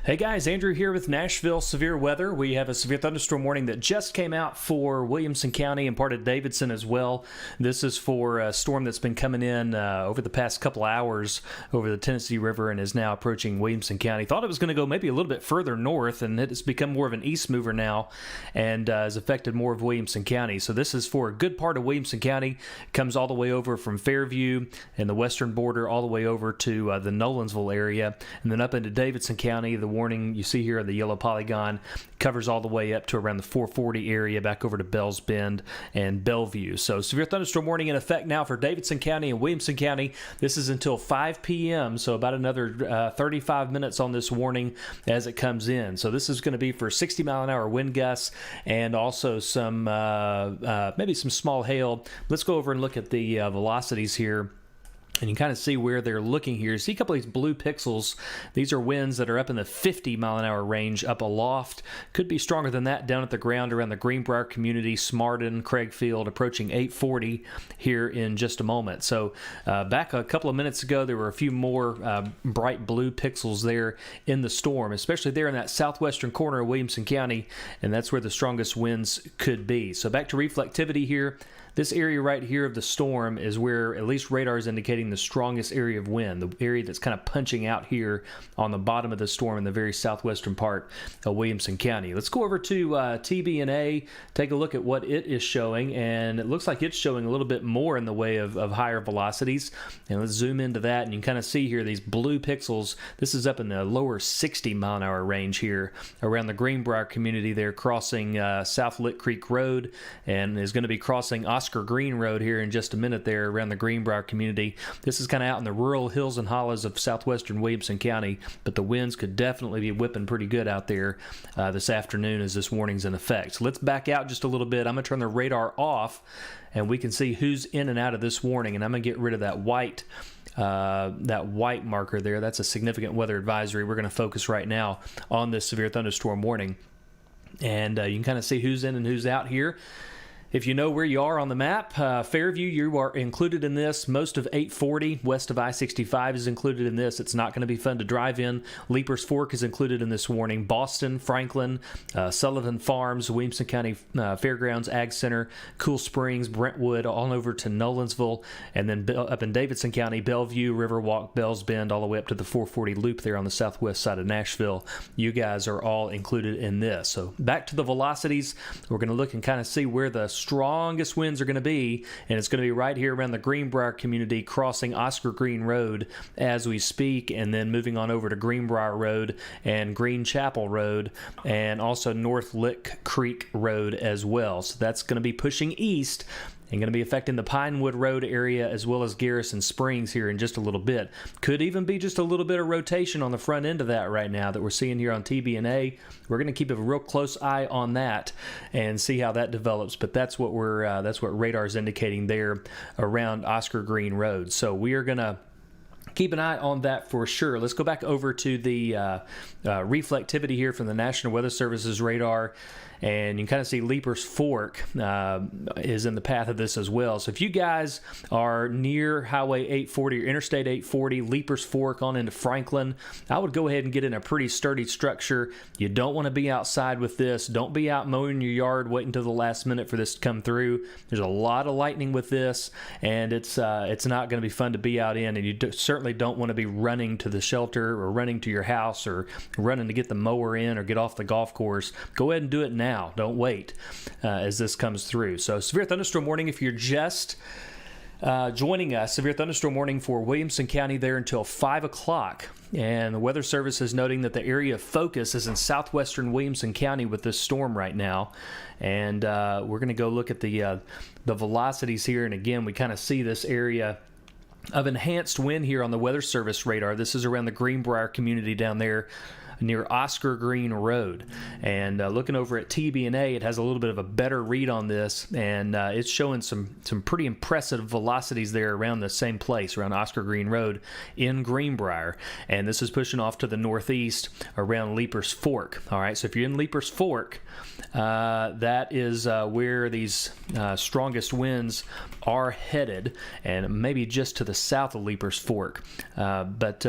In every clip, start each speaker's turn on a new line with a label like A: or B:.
A: Hey guys, Andrew here with Nashville Severe Weather. We have a severe thunderstorm warning that just came out for Williamson County and part of Davidson as well. This is for a storm that's been coming in over the past couple hours over the Tennessee River and is now approaching Williamson County. Thought it was going to go maybe a little bit further north, and it has become more of an east mover now and has affected more of Williamson County. So this is for a good part of Williamson County. It comes all the way over from Fairview and the western border all the way over to the Nolensville area, and then up into Davidson County. The warning you see here, the yellow polygon, covers all the way up to around the 440 area, back over to Bells Bend and Bellevue. So severe thunderstorm warning in effect now for Davidson County and Williamson County. This is until 5 p.m., so about another 35 minutes on this warning as it comes in. So this is going to be for 60-mile-an-hour wind gusts and also some maybe some small hail. Let's go over and look at the velocities here. And you can kind of see where they're looking here. See a couple of these blue pixels. These are winds that are up in the 50-mile-an-hour range up aloft. Could be stronger than that down at the ground around the Greenbrier community, Smarden, Craigfield, approaching 840 here in just a moment. So back a couple of minutes ago, there were a few more bright blue pixels there in the storm, especially there in that southwestern corner of Williamson County, and that's where the strongest winds could be. So back to reflectivity here. This area right here of the storm is where at least radar is indicating the strongest area of wind, the area that's kind of punching out here on the bottom of the storm in the very southwestern part of Williamson County. Let's go over to TBNA, take a look at what it is showing, and it looks like it's showing a little bit more in the way of higher velocities. And let's zoom into that, and you can kind of see here these blue pixels. This is up in the lower 60-mile-an-hour range here around the Greenbrier community there, crossing South Lick Creek Road, and is going to be crossing Oscar Green Road here in just a minute there around the Greenbrier community. This is kind of out in the rural hills and hollows of southwestern Williamson County, but the winds could definitely be whipping pretty good out there this afternoon as this warning's in effect. So let's back out just a little bit. I'm going to turn the radar off, and we can see who's in and out of this warning, and I'm going to get rid of that white marker there. That's a significant weather advisory. We're going to focus right now on this severe thunderstorm warning, and you can kind of see who's in and who's out here. If you know where you are on the map, Fairview, you are included in this. Most of 840 west of I-65 is included in this. It's not going to be fun to drive in. Leapers Fork is included in this warning. Boston, Franklin, Sullivan Farms, Williamson County Fairgrounds, Ag Center, Cool Springs, Brentwood, all over to Nolensville, and then up in Davidson County, Bellevue, Riverwalk, Bells Bend, all the way up to the 440 loop there on the southwest side of Nashville. You guys are all included in this. So back to the velocities. We're going to look and kind of see where the strongest winds are going to be, and it's going to be right here around the Greenbrier community, crossing Oscar Green Road as we speak, and then moving on over to Greenbrier Road and Green Chapel Road, and also North Lick Creek Road as well. So that's going to be pushing east and going to be affecting the Pinewood Road area as well as Garrison Springs here in just a little bit. Could even be just a little bit of rotation on the front end of that right now that we're seeing here on TBNA. We're going to keep a real close eye on that and see how that develops. But that's what that's what radar is indicating there around Oscar Green Road. So we are going to keep an eye on that for sure. Let's go back over to the reflectivity here from the National Weather Service's radar. And you can kind of see Leapers Fork is in the path of this as well. So if you guys are near Highway 840 or Interstate 840, Leapers Fork on into Franklin, I would go ahead and get in a pretty sturdy structure. You don't want to be outside with this. Don't be out mowing your yard waiting until the last minute for this to come through. There's a lot of lightning with this, and it's not going to be fun to be out in, and you certainly don't want to be running to the shelter or running to your house or running to get the mower in or get off the golf course. Go ahead and do it now. Don't wait as this comes through. So severe thunderstorm warning if you're just joining us. Severe thunderstorm warning for Williamson County there until 5 o'clock. And the Weather Service is noting that the area of focus is in southwestern Williamson County with this storm right now. And we're going to go look at the velocities here. And again, we kind of see this area of enhanced wind here on the Weather Service radar. This is around the Greenbrier community down there near Oscar Green Road. And looking over at TBNA, it has a little bit of a better read on this, and it's showing some pretty impressive velocities there around the same place, around Oscar Green Road in Greenbrier. And this is pushing off to the northeast around Leapers Fork. All right, so if you're in Leapers Fork, that is where these strongest winds are headed, and maybe just to the south of Leapers Fork. But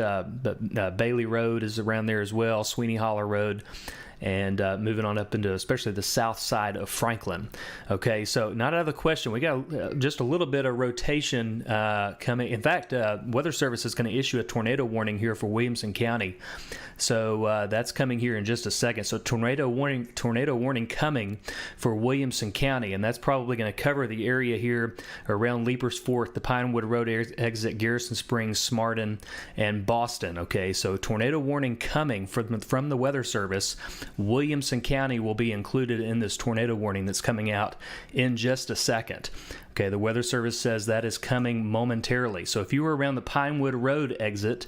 A: Bailey Road is around there as well. well, Sweeney Hollow Road, and moving on up into especially the south side of Franklin. Okay, so not out of the question. We got just a little bit of rotation coming. In fact, Weather Service is going to issue a tornado warning here for Williamson County. So that's coming here in just a second. So tornado warning coming for Williamson County, and that's probably going to cover the area here around Leapers Fork, the Pinewood Road exit, Garrison Springs, Smarten, and Boston. Okay, so tornado warning coming from the Weather Service. Williamson County will be included in this tornado warning that's coming out in just a second. Okay, the Weather Service says that is coming momentarily. So if you were around the Pinewood Road exit,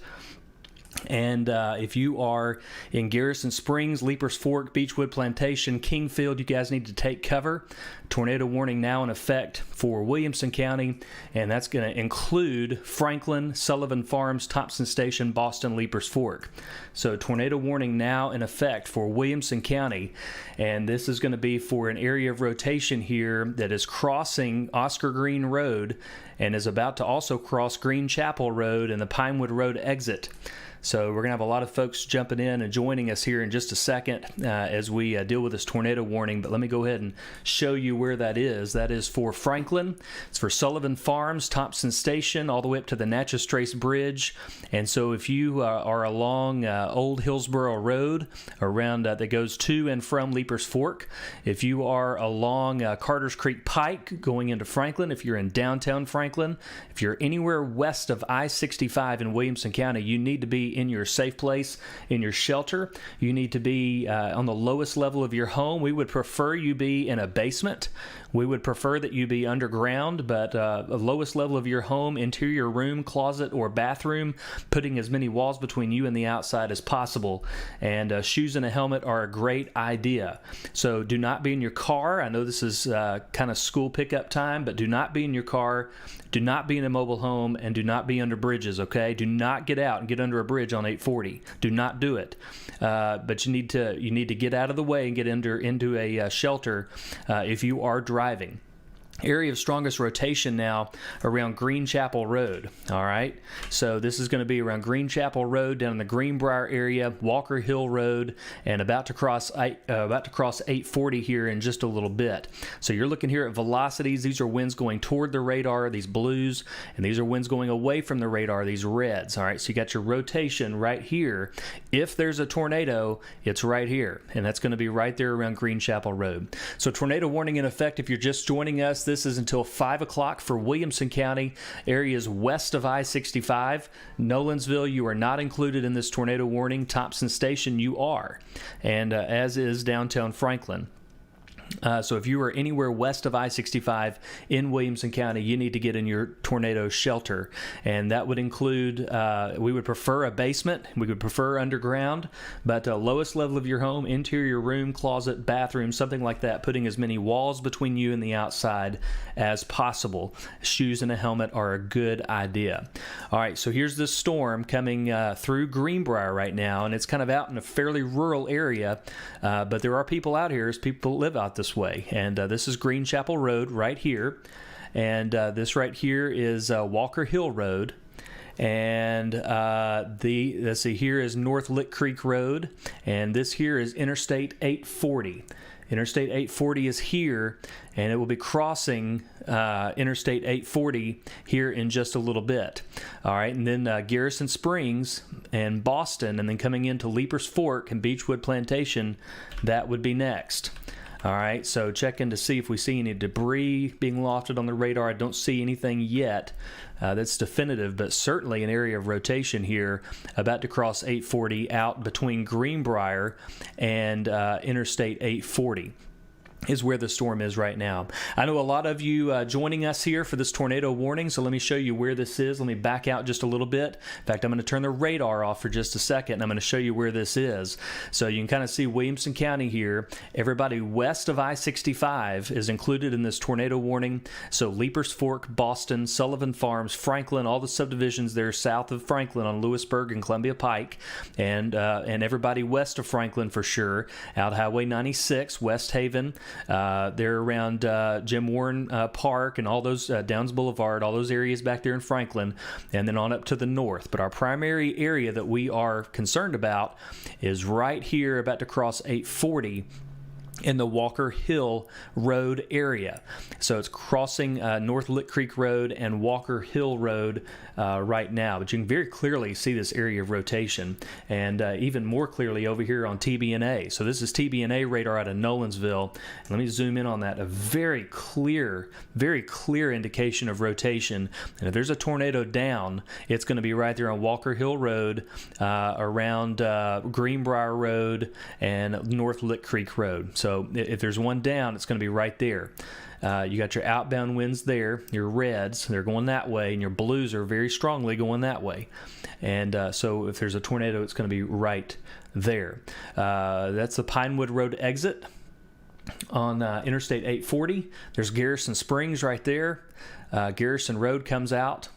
A: and if you are in Garrison Springs, Leapers Fork, Beechwood Plantation, Kingfield, you guys need to take cover. Tornado warning now in effect for Williamson County, and that's going to include Franklin, Sullivan Farms, Thompson Station, Boston, Leapers Fork. So tornado warning now in effect for Williamson County, and this is going to be for an area of rotation here that is crossing Oscar Green Road and is about to also cross Green Chapel Road and the Pinewood Road exit. So we're going to have a lot of folks jumping in and joining us here in just a second as we deal with this tornado warning. But let me go ahead and show you where that is. That is for Franklin. It's for Sullivan Farms, Thompson Station, all the way up to the Natchez Trace Bridge. And so if you are along Old Hillsborough Road around that goes to and from Leapers Fork, if you are along Carter's Creek Pike going into Franklin, if you're in downtown Franklin, if you're anywhere west of I-65 in Williamson County, you need to be in your safe place, in your shelter. You need to be on the lowest level of your home. We would prefer you be in a basement. We would prefer that you be underground, but the lowest level of your home, interior room, closet, or bathroom, putting as many walls between you and the outside as possible. And shoes and a helmet are a great idea. So do not be in your car. I know this is kind of school pickup time, but do not be in your car. Do not be in a mobile home, and do not be under bridges, okay? Do not get out and get under a bridge on 840. Do not do it. But you need to get out of the way and get into a shelter if you are driving. Area of strongest rotation now around Green Chapel Road. All right, so this is going to be around Green Chapel Road, down in the Greenbrier area, Walker Hill Road, and about to cross 840 here in just a little bit. So you're looking here at velocities. These are winds going toward the radar, these blues, and these are winds going away from the radar, these reds. All right, so you got your rotation right here. If there's a tornado, it's right here, and that's going to be right there around Green Chapel Road. So tornado warning in effect if you're just joining us. This is until 5 o'clock for Williamson County, areas west of I-65. Nolensville, you are not included in this tornado warning. Thompson Station, you are, and as is downtown Franklin. So if you are anywhere west of I-65 in Williamson County, you need to get in your tornado shelter. And that would include, we would prefer a basement, we would prefer underground, but lowest level of your home, interior room, closet, bathroom, something like that, putting as many walls between you and the outside as possible. Shoes and a helmet are a good idea. All right, so here's this storm coming through Greenbrier right now, and it's kind of out in a fairly rural area, but there are people out here, people live out this way, and this is Green Chapel Road right here, and this right here is Walker Hill Road, and let's see, here is North Lick Creek Road, and this here is Interstate 840. Interstate 840 is here, and it will be crossing Interstate 840 here in just a little bit. All right, and then Garrison Springs and Boston, and then coming into Leapers Fork and Beechwood Plantation, that would be next. All right, so checking to see if we see any debris being lofted on the radar. I don't see anything yet that's definitive, but certainly an area of rotation here about to cross 840 out between Greenbrier and Interstate 840. Is where the storm is right now. I know a lot of you joining us here for this tornado warning, so let me show you where this is. Let me back out just a little bit. In fact, I'm going to turn the radar off for just a second, and I'm going to show you where this is. So you can kind of see Williamson County here. Everybody west of I-65 is included in this tornado warning. So Leapers Fork, Boston, Sullivan Farms, Franklin, all the subdivisions there south of Franklin on Lewisburg and Columbia Pike, and everybody west of Franklin for sure. Out Highway 96, West Haven, They're around Jim Warren Park and all those Downs Boulevard, all those areas back there in Franklin, and then on up to the north. But our primary area that we are concerned about is right here, about to cross 840. In the Walker Hill Road area. So it's crossing North Lick Creek Road and Walker Hill Road right now. But you can very clearly see this area of rotation, and even more clearly over here on TBNA. So this is TBNA radar out of Nolensville. Let me zoom in on that. A very clear indication of rotation. And if there's a tornado down, it's going to be right there on Walker Hill Road, around Greenbrier Road and North Lick Creek Road. So if there's one down, it's going to be right there. You got your outbound winds there, your reds, they're going that way, and your blues are very strongly going that way. And so if there's a tornado, it's going to be right there. That's the Pinewood Road exit on Interstate 840. There's Garrison Springs right there. Garrison Road comes out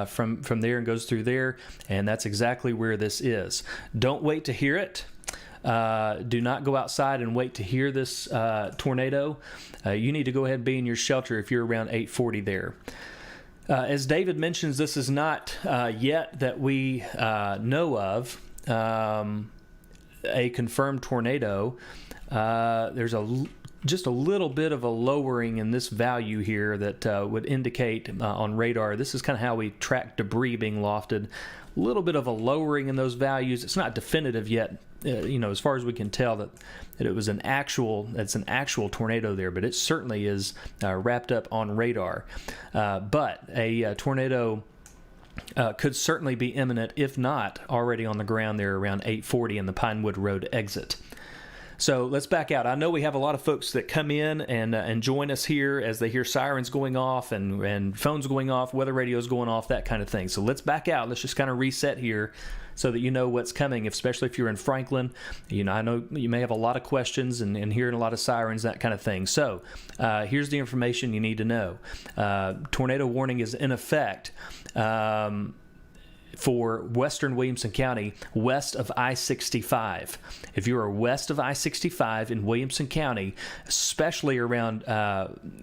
A: from there and goes through there, and that's exactly where this is. Don't wait to hear it. Do not go outside and wait to hear this tornado. You need to go ahead and be in your shelter if you're around 840 there. As David mentions, this is not yet that we know of a confirmed tornado. There's just a little bit of a lowering in this value here that would indicate on radar. This is kind of how we track debris being lofted. A little bit of a lowering in those values. It's not definitive yet, as far as we can tell that it was an actual tornado there, but it certainly is wrapped up on radar. But a tornado could certainly be imminent, if not already on the ground there around 840 in the Pinewood Road exit. So let's back out. I know we have a lot of folks that come in and join us here as they hear sirens going off and phones going off, weather radios going off, that kind of thing. So let's back out. Let's just kind of reset here so that you know what's coming, especially if you're in Franklin. I know you may have a lot of questions and hearing a lot of sirens, that kind of thing. So here's the information you need to know. Tornado warning is in effect for western Williamson County, west of I-65. If you are west of I-65 in Williamson County, especially around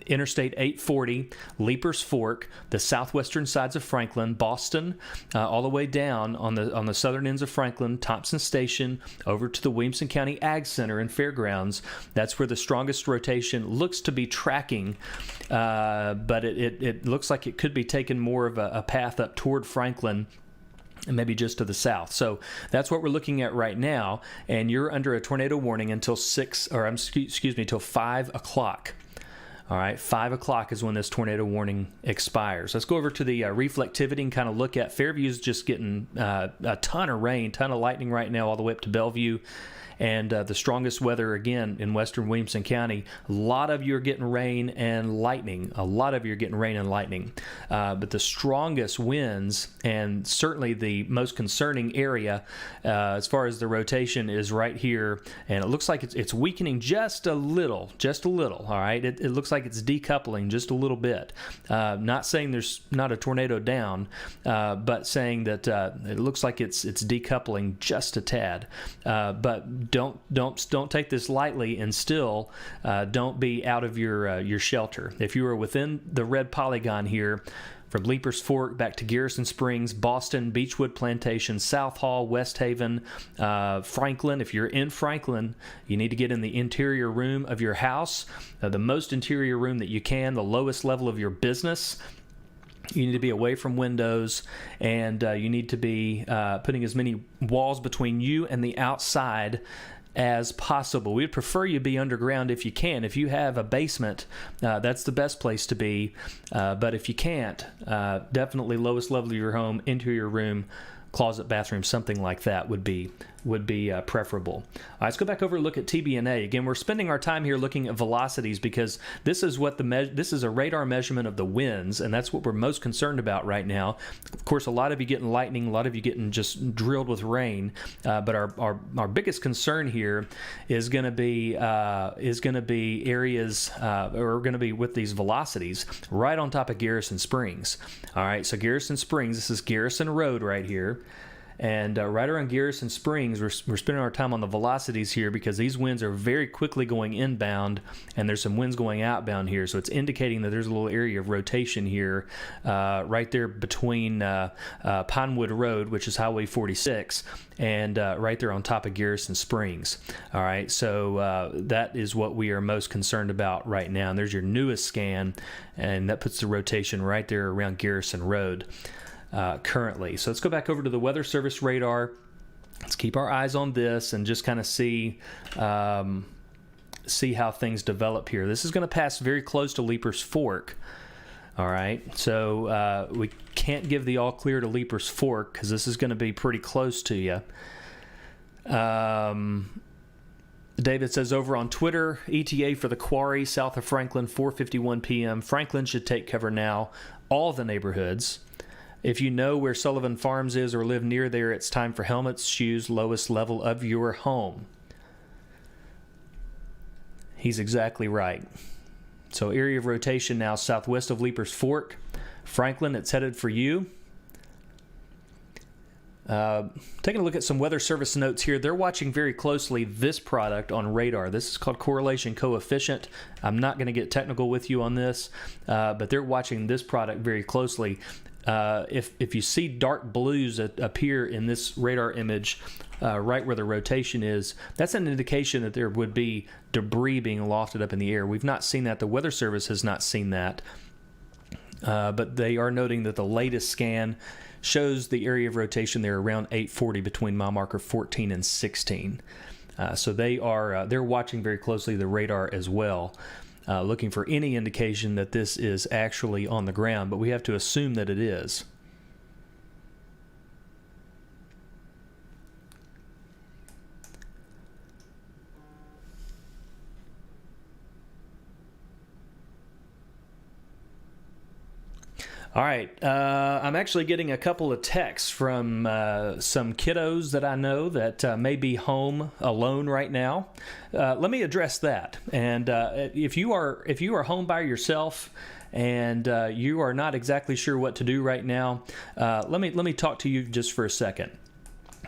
A: Interstate 840, Leapers Fork, the southwestern sides of Franklin, Boston, all the way down on the southern ends of Franklin, Thompson Station, over to the Williamson County Ag Center and Fairgrounds, that's where the strongest rotation looks to be tracking, but it looks like it could be taking more of a path up toward Franklin, and maybe just to the south. So that's what we're looking at right now, and you're under a tornado warning until 5 o'clock. All right, 5 o'clock is when this tornado warning expires. Let's go over to the reflectivity and kind of look at Fairview's just getting a ton of rain, ton of lightning right now all the way up to Bellevue. And the strongest weather, again, in western Williamson County. A lot of you are getting rain and lightning. But the strongest winds, and certainly the most concerning area as far as the rotation, is right here. And it looks like it's weakening just a little, all right? It looks like it's decoupling just a little bit. Not saying there's not a tornado down, but saying that it looks like it's decoupling just a tad. But don't take this lightly, and still don't be out of your shelter. If you are within the red polygon here, from Leapers Fork back to Garrison Springs, Boston, Beechwood Plantation, South Hall, West Haven, Franklin. If you're in Franklin, you need to get in the interior room of your house, the most interior room that you can, the lowest level of your business. You need to be away from windows, and you need to be putting as many walls between you and the outside as possible. We'd prefer you be underground if you can. If you have a basement, that's the best place to be. But if you can't, definitely lowest level of your home, interior room, closet, bathroom, something like that would be preferable. All right, let's go back over and look at TBNA. Again, we're spending our time here looking at velocities because this is what this is a radar measurement of the winds, and that's what we're most concerned about right now. Of course, a lot of you getting lightning, a lot of you getting just drilled with rain, but our biggest concern here is going to be areas or going to be with these velocities right on top of Garrison Springs. All right, so Garrison Springs, this is Garrison Road right here. And right around Garrison Springs, we're spending our time on the velocities here because these winds are very quickly going inbound, and there's some winds going outbound here. So it's indicating that there's a little area of rotation here right there between Pinewood Road, which is Highway 46, and right there on top of Garrison Springs. All right, so that is what we are most concerned about right now. And there's your newest scan, and that puts the rotation right there around Garrison Road currently. So let's go back over to the Weather Service radar. Let's keep our eyes on this and just kind of see how things develop here. This is going to pass very close to Leaper's Fork. All right, so we can't give the all clear to Leaper's Fork because this is going to be pretty close to you. David says over on Twitter, ETA for the quarry south of Franklin, 4:51 p.m. Franklin should take cover now. All the neighborhoods. If you know where Sullivan Farms is or live near there, it's time for helmets, shoes, lowest level of your home. He's exactly right. So area of rotation now southwest of Leaper's Fork. Franklin, it's headed for you. Taking a look at some Weather Service notes here. They're watching very closely this product on radar. This is called correlation coefficient. I'm not going to get technical with you on this, but they're watching this product very closely. If you see dark blues that appear in this radar image right where the rotation is, that's an indication that there would be debris being lofted up in the air. We've not seen that. The Weather Service has not seen that. But they are noting that the latest scan shows the area of rotation there around 840 between mile marker 14 and 16. So they're watching very closely the radar as well, looking for any indication that this is actually on the ground, but we have to assume that it is. All right, I'm actually getting a couple of texts from some kiddos that I know that may be home alone right now. Let me address that. And if you are home by yourself and you are not exactly sure what to do right now, let me talk to you just for a second.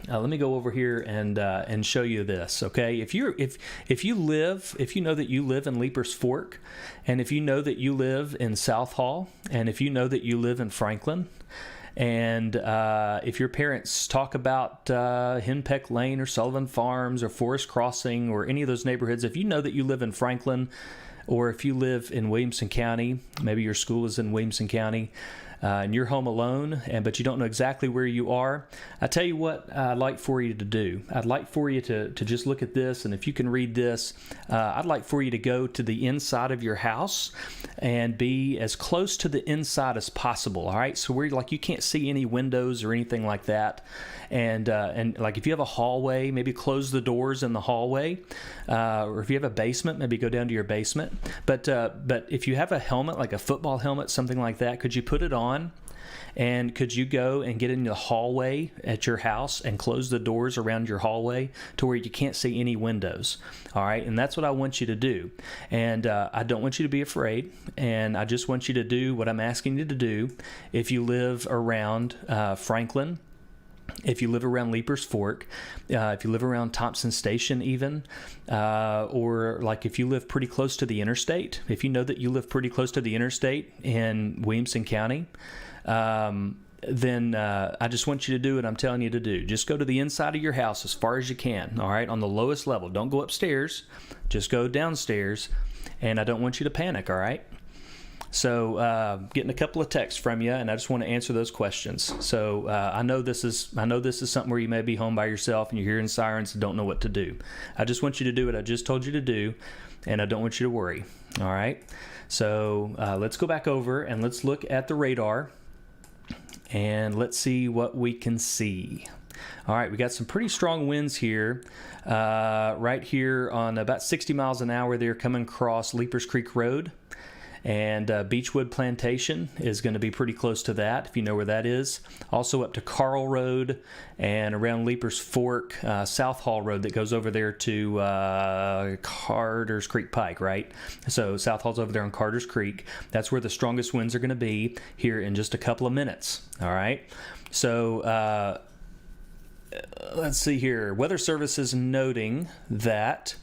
A: Let me go over here and show you this, okay? If you know that you live in Leaper's Fork, and if you know that you live in South Hall, and if you know that you live in Franklin, and if your parents talk about Henpeck Lane or Sullivan Farms or Forest Crossing or any of those neighborhoods, if you know that you live in Franklin, or if you live in Williamson County, maybe your school is in Williamson County, and you're home alone, but you don't know exactly where you are, I tell you what I'd like for you to do. I'd like for you to just look at this, and if you can read this, I'd like for you to go to the inside of your house and be as close to the inside as possible, all right? So where you can't see any windows or anything like that, and like if you have a hallway, maybe close the doors in the hallway, or if you have a basement, maybe go down to your basement. But if you have a helmet, like a football helmet, something like that, could you put it on? And could you go and get in the hallway at your house and close the doors around your hallway to where you can't see any windows? All right, and that's what I want you to do. And I don't want you to be afraid, and I just want you to do what I'm asking you to do. If you live around Franklin, if you live around Leaper's Fork, if you live around Thompson Station even, or like if you live pretty close to the interstate, if you know that you live pretty close to the interstate in Williamson County, then I just want you to do what I'm telling you to do. Just go to the inside of your house as far as you can, all right, on the lowest level. Don't go upstairs. Just go downstairs, and I don't want you to panic, all right? So getting a couple of texts from you, and I just want to answer those questions. So I know this is something where you may be home by yourself and you're hearing sirens and don't know what to do. I just want you to do what I just told you to do, and I don't want you to worry. All right. So let's go back over and let's look at the radar, and let's see what we can see. All right, we got some pretty strong winds here, right here on about 60 miles an hour. They're coming across Leapers Creek Road. And Beechwood Plantation is going to be pretty close to that, if you know where that is. Also up to Carl Road and around Leapers Fork, South Hall Road that goes over there to Carter's Creek Pike, right? So South Hall's over there on Carter's Creek. That's where the strongest winds are going to be here in just a couple of minutes, all right? So let's see here. Weather Service is noting that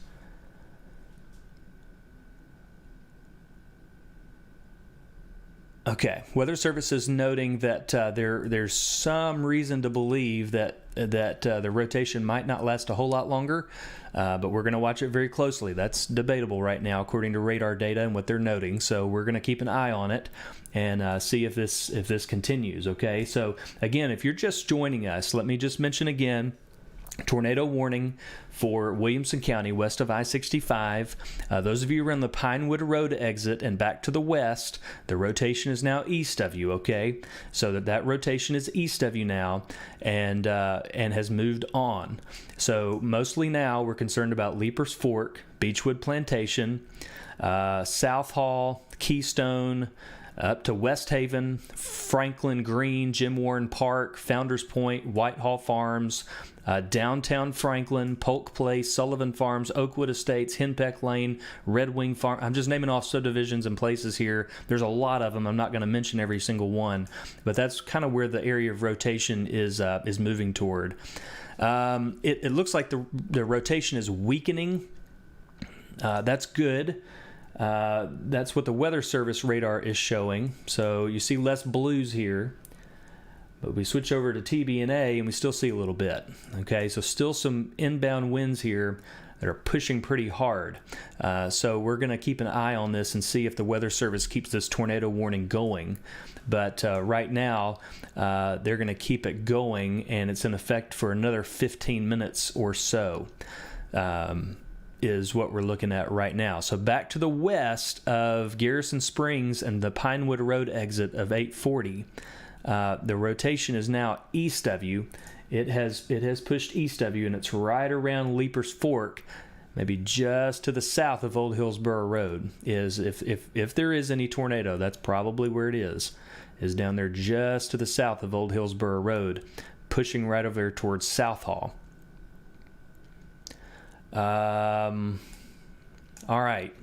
A: Weather Service is noting that there's some reason to believe that the rotation might not last a whole lot longer, but we're going to watch it very closely. That's debatable right now, according to radar data and what they're noting. So we're going to keep an eye on it and see if this continues. Okay. So again, if you're just joining us, let me just mention again. Tornado warning for Williamson County west of I-65. Those of you around the Pinewood Road exit and back to the west, the rotation is now east of you, okay? So that rotation is east of you now and has moved on. So mostly now we're concerned about Leapers Fork, Beechwood Plantation, South Hall, Keystone, up to West Haven, Franklin Green, Jim Warren Park, Founders Point, Whitehall Farms, downtown Franklin, Polk Place, Sullivan Farms, Oakwood Estates, Henpeck Lane, Red Wing Farm. I'm just naming off subdivisions and places here. There's a lot of them. I'm not going to mention every single one, but that's kind of where the area of rotation is moving toward. It looks like the rotation is weakening. That's good. That's what the Weather Service radar is showing. So you see less blues here, but we switch over to TBNA and we still see a little bit. Okay, so still some inbound winds here that are pushing pretty hard. So we're going to keep an eye on this and see if the Weather Service keeps this tornado warning going. But right now, they're going to keep it going, and it's in effect for another 15 minutes or so. Is what we're looking at right now. So back to the west of Garrison Springs and the Pinewood Road exit of 840. The rotation is now east of you. It has pushed east of you, and it's right around Leapers Fork, maybe just to the south of Old Hillsborough Road. Is if there is any tornado, that's probably where it is down there just to the south of Old Hillsborough Road, pushing right over there towards South Hall. All right.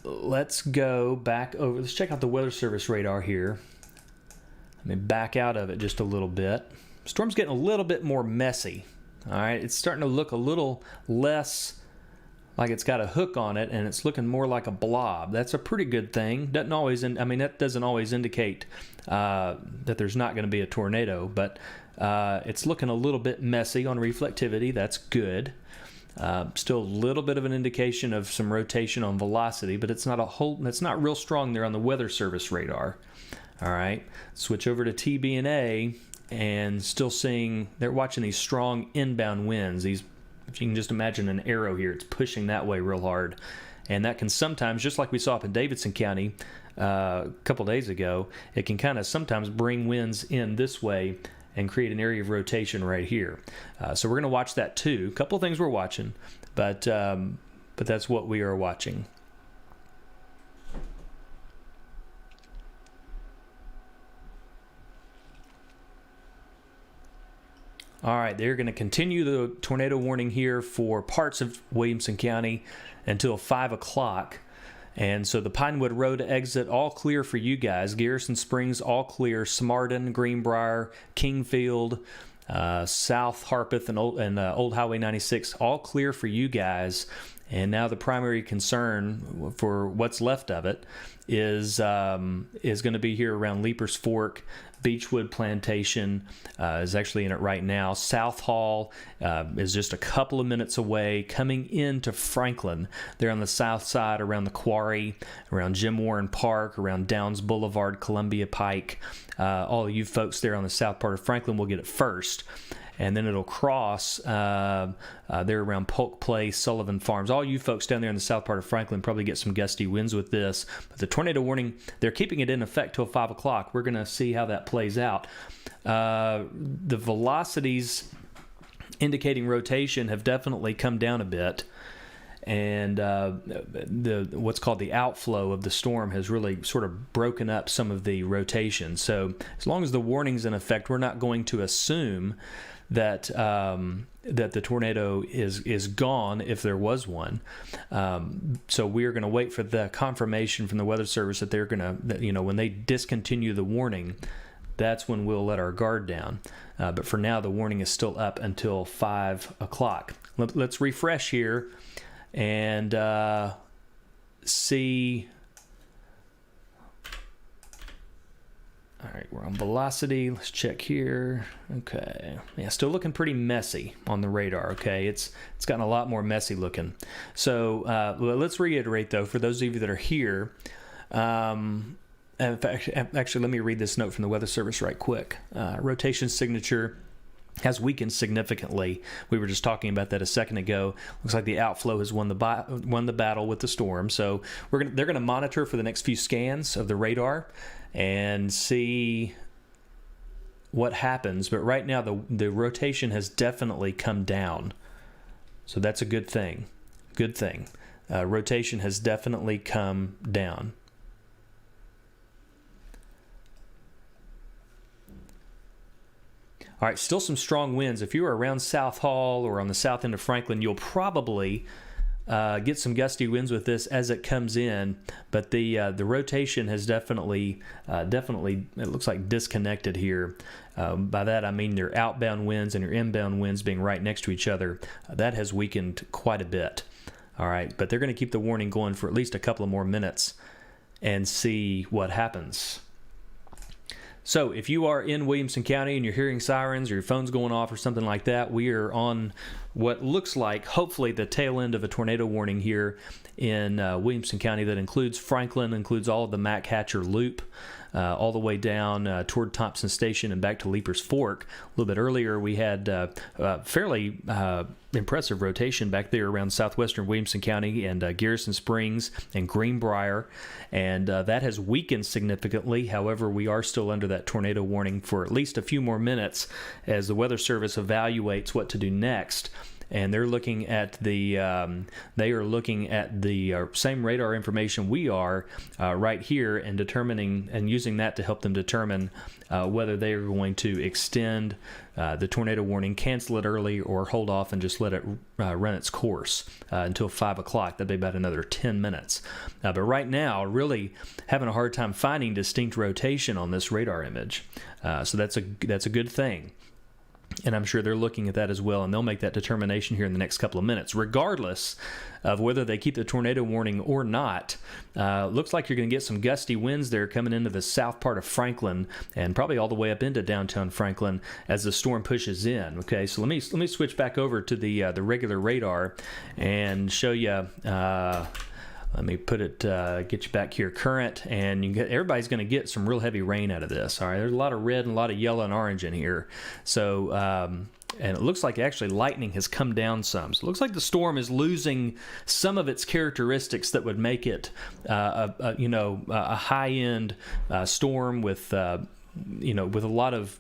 A: Let's go back over. Let's check out the Weather Service radar here. Let me back out of it just a little bit. Storm's getting a little bit more messy. All right. It's starting to look a little less like it's got a hook on it, and it's looking more like a blob. That's a pretty good thing. That doesn't always indicate that there's not going to be a tornado, but it's looking a little bit messy on reflectivity. That's good. Still a little bit of an indication of some rotation on velocity, but it's not real strong there on the Weather Service radar. All right, switch over to TBNA, and still seeing they're watching these strong inbound winds. If you can just imagine an arrow here, it's pushing that way real hard, and that can sometimes, just like we saw up in Davidson County a couple days ago, it can kind of sometimes bring winds in this way and create an area of rotation right here. So we're going to watch that too. A couple of things we're watching, but that's what we are watching. All right, they're going to continue the tornado warning here for parts of Williamson County until 5 o'clock. And so the Pinewood Road exit, all clear for you guys. Garrison Springs, all clear. Smarden, Greenbrier, Kingfield, South Harpeth, and Old Highway 96, all clear for you guys. And now the primary concern for what's left of it is going to be here around Leapers Fork. Beechwood Plantation is actually in it right now. South Hall is just a couple of minutes away. Coming into Franklin, they're on the south side around the Quarry, around Jim Warren Park, around Downs Boulevard, Columbia Pike. All of you folks there on the south part of Franklin will get it first. And then it'll cross there around Polk Place, Sullivan Farms. All you folks down there in the south part of Franklin probably get some gusty winds with this. But the tornado warning, they're keeping it in effect till 5 o'clock. We're going to see how that plays out. The velocities indicating rotation have definitely come down a bit. And what's called the outflow of the storm has really sort of broken up some of the rotation. So as long as the warning's in effect, we're not going to assume that the tornado is gone if there was one. So we're going to wait for the confirmation from the Weather Service that they're going to, when they discontinue the warning, that's when we'll let our guard down. But for now, the warning is still up until 5 o'clock. Let's refresh here and see. All right, we're on velocity. Let's check here. Okay. Yeah, still looking pretty messy on the radar, okay? It's gotten a lot more messy looking. So let's reiterate, though, for those of you that are here. In fact, actually, let me read this note from the Weather Service right quick. Rotation signature has weakened significantly. We were just talking about that a second ago. Looks like the outflow has won the battle with the storm. So they're going to monitor for the next few scans of the radar and see what happens. But right now, the rotation has definitely come down. So that's a good thing. Good thing. Rotation has definitely come down. All right, still some strong winds. If you are around South Hall or on the south end of Franklin, you'll probably get some gusty winds with this as it comes in. But the rotation has definitely, it looks like disconnected here. By that I mean your outbound winds and your inbound winds being right next to each other. That has weakened quite a bit. All right, but they're going to keep the warning going for at least a couple of more minutes and see what happens. So if you are in Williamson County and you're hearing sirens or your phone's going off or something like that, we are on what looks like, hopefully, the tail end of a tornado warning here in Williamson County that includes Franklin, includes all of the Mac Hatcher Loop, all the way down toward Thompson Station and back to Leapers Fork. A little bit earlier, we had fairly impressive rotation back there around southwestern Williamson County and Garrison Springs and Greenbrier, and that has weakened significantly. However, we are still under that tornado warning for at least a few more minutes as the Weather Service evaluates what to do next. And they're looking at the same radar information we are right here, and determining and using that to help them determine whether they are going to extend the tornado warning, cancel it early, or hold off and just let it run its course until 5 o'clock. That'd be about another 10 minutes. But right now, really having a hard time finding distinct rotation on this radar image. So that's a good thing. And I'm sure they're looking at that as well, and they'll make that determination here in the next couple of minutes. Regardless of whether they keep the tornado warning or not, looks like you're going to get some gusty winds there coming into the south part of Franklin and probably all the way up into downtown Franklin as the storm pushes in. Okay, so let me switch back over to the regular radar and show you. Let me put it, get you back here, current, and everybody's going to get some real heavy rain out of this. All right, there's a lot of red and a lot of yellow and orange in here. So, and it looks like actually lightning has come down some. So it looks like the storm is losing some of its characteristics that would make it, a high-end storm with. With a lot of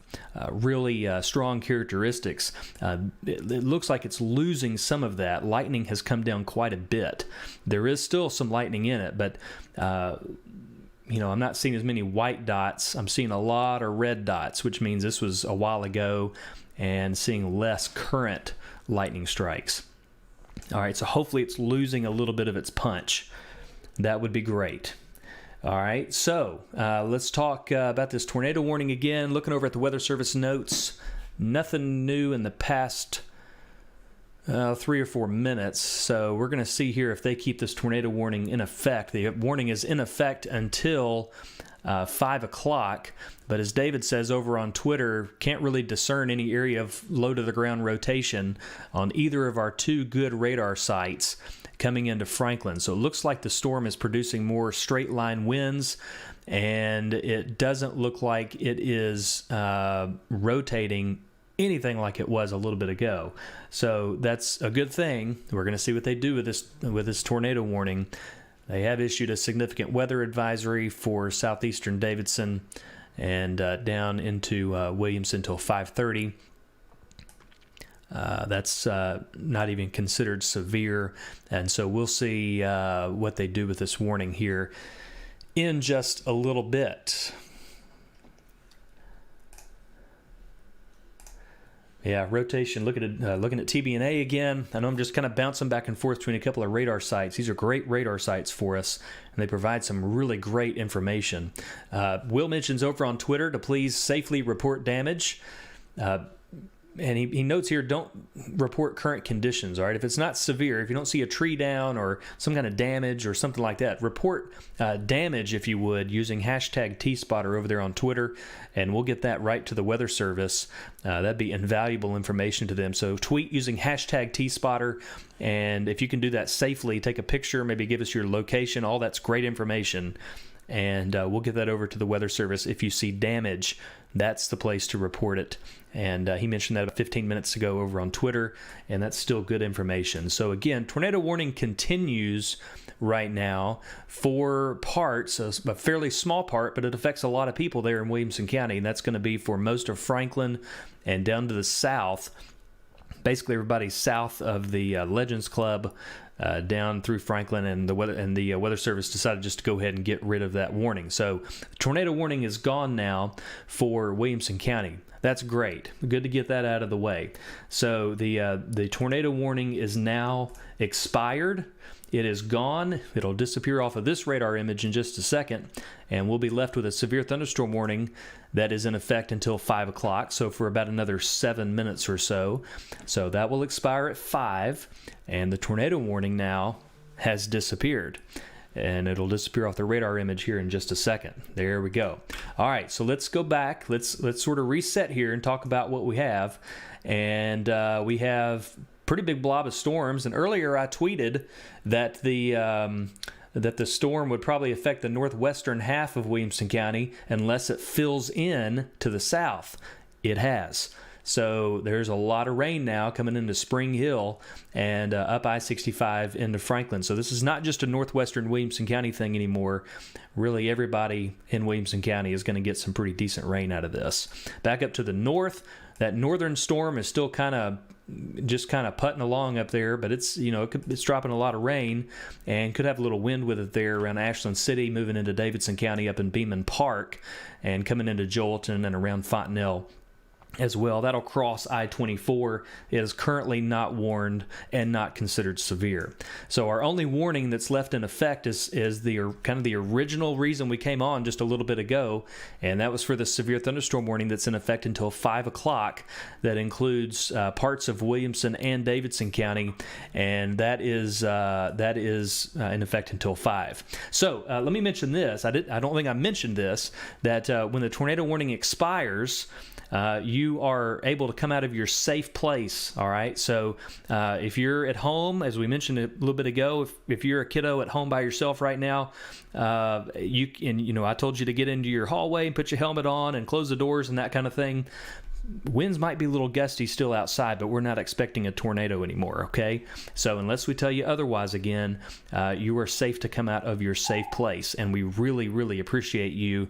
A: really strong characteristics. It looks like it's losing some of that. Lightning has come down quite a bit. There is still some lightning in it, but I'm not seeing as many white dots. I'm seeing a lot of red dots, which means this was a while ago, and seeing less current lightning strikes. All right, so hopefully it's losing a little bit of its punch. That would be great. All right, so let's talk about this tornado warning again. Looking over at the Weather Service notes, nothing new in the past 3 or 4 minutes. So we're going to see here if they keep this tornado warning in effect. The warning is in effect until 5 o'clock. But as David says over on Twitter, can't really discern any area of low-to-the-ground rotation on either of our two good radar sites coming into Franklin. So it looks like the storm is producing more straight line winds, and it doesn't look like it is rotating anything like it was a little bit ago. So that's a good thing. We're going to see what they do with this tornado warning. They have issued a significant weather advisory for southeastern Davidson and down into Williamson until 5:30. That's not even considered severe, and so we'll see what they do with this warning here in just a little bit. Yeah, rotation. Looking at TBNA again. I know I'm just kind of bouncing back and forth between a couple of radar sites. These are great radar sites for us, and they provide some really great information. Will mentions over on Twitter to please safely report damage. And he notes here, don't report current conditions, all right? If it's not severe, if you don't see a tree down or some kind of damage or something like that, report damage, if you would, using hashtag TSpotter over there on Twitter, and we'll get that right to the Weather Service. That'd be invaluable information to them. So tweet using hashtag TSpotter, and if you can do that safely, take a picture, maybe give us your location, all that's great information, and we'll get that over to the Weather Service. If you see damage, that's the place to report it. And he mentioned that about 15 minutes ago over on Twitter, and that's still good information. So again, tornado warning continues right now for parts, a fairly small part, but it affects a lot of people there in Williamson County, and that's going to be for most of Franklin and down to the south. Basically, everybody south of the Legends Club, down through Franklin, and the Weather Service decided just to go ahead and get rid of that warning. So, tornado warning is gone now for Williamson County. That's great. Good to get that out of the way. So the tornado warning is now expired. It is gone. It'll disappear off of this radar image in just a second, and we'll be left with a severe thunderstorm warning that is in effect until 5 o'clock, so for about another 7 minutes or so. So that will expire at 5, and the tornado warning now has disappeared. And it'll disappear off the radar image here in just a second. There we go. All right, so let's go back. Let's sort of reset here and talk about what we have. And we have pretty big blob of storms. And earlier I tweeted that the storm would probably affect the northwestern half of Williamson County unless it fills in to the south. It has. So there's a lot of rain now coming into Spring Hill and up I-65 into Franklin. So this is not just a northwestern Williamson County thing anymore. Really, everybody in Williamson County is going to get some pretty decent rain out of this. Back up to the north, that northern storm is still kind of putting along up there, but it's dropping a lot of rain and could have a little wind with it there around Ashland City, moving into Davidson County up in Beeman Park, and coming into Jolton and around Fontenelle as well. That'll cross I-24. It is currently not warned and not considered severe. So our only warning that's left in effect is the kind of the original reason we came on just a little bit ago, and that was for the severe thunderstorm warning that's in effect until 5 o'clock. That includes parts of Williamson and Davidson County, and that is in effect until 5. So let me mention this. I don't think I mentioned this, that when the tornado warning expires, you are able to come out of your safe place, all right? So if you're at home, as we mentioned a little bit ago, if you're a kiddo at home by yourself right now, I told you to get into your hallway and put your helmet on and close the doors and that kind of thing. Winds might be a little gusty still outside, but we're not expecting a tornado anymore, okay? So unless we tell you otherwise again, you are safe to come out of your safe place, and we really, really appreciate you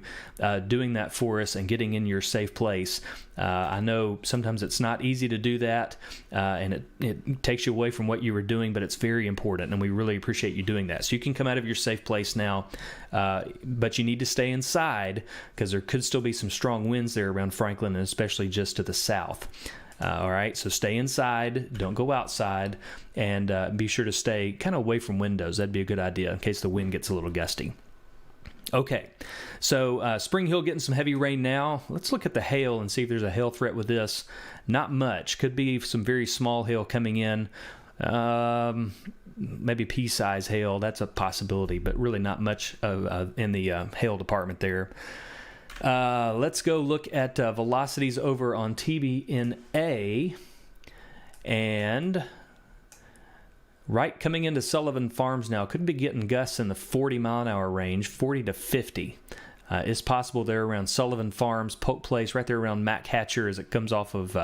A: doing that for us and getting in your safe place. I know sometimes it's not easy to do that, and it takes you away from what you were doing, but it's very important, and we really appreciate you doing that. So you can come out of your safe place now, but you need to stay inside because there could still be some strong winds there around Franklin, and especially just to the south. All right, so stay inside, don't go outside, and be sure to stay kind of away from windows. That'd be a good idea in case the wind gets a little gusty. Okay, so Spring Hill getting some heavy rain now. Let's look at the hail and see if there's a hail threat with this. Not much. Could be some very small hail coming in. Maybe pea-size hail. That's a possibility, but really not much in the hail department there. Let's go look at velocities over on TBNA. And right coming into Sullivan Farms now, could be getting gusts in the 40-mile-an-hour range, 40 to 50. Is possible there around Sullivan Farms, Polk Place, right there around Mac Hatcher as it comes off of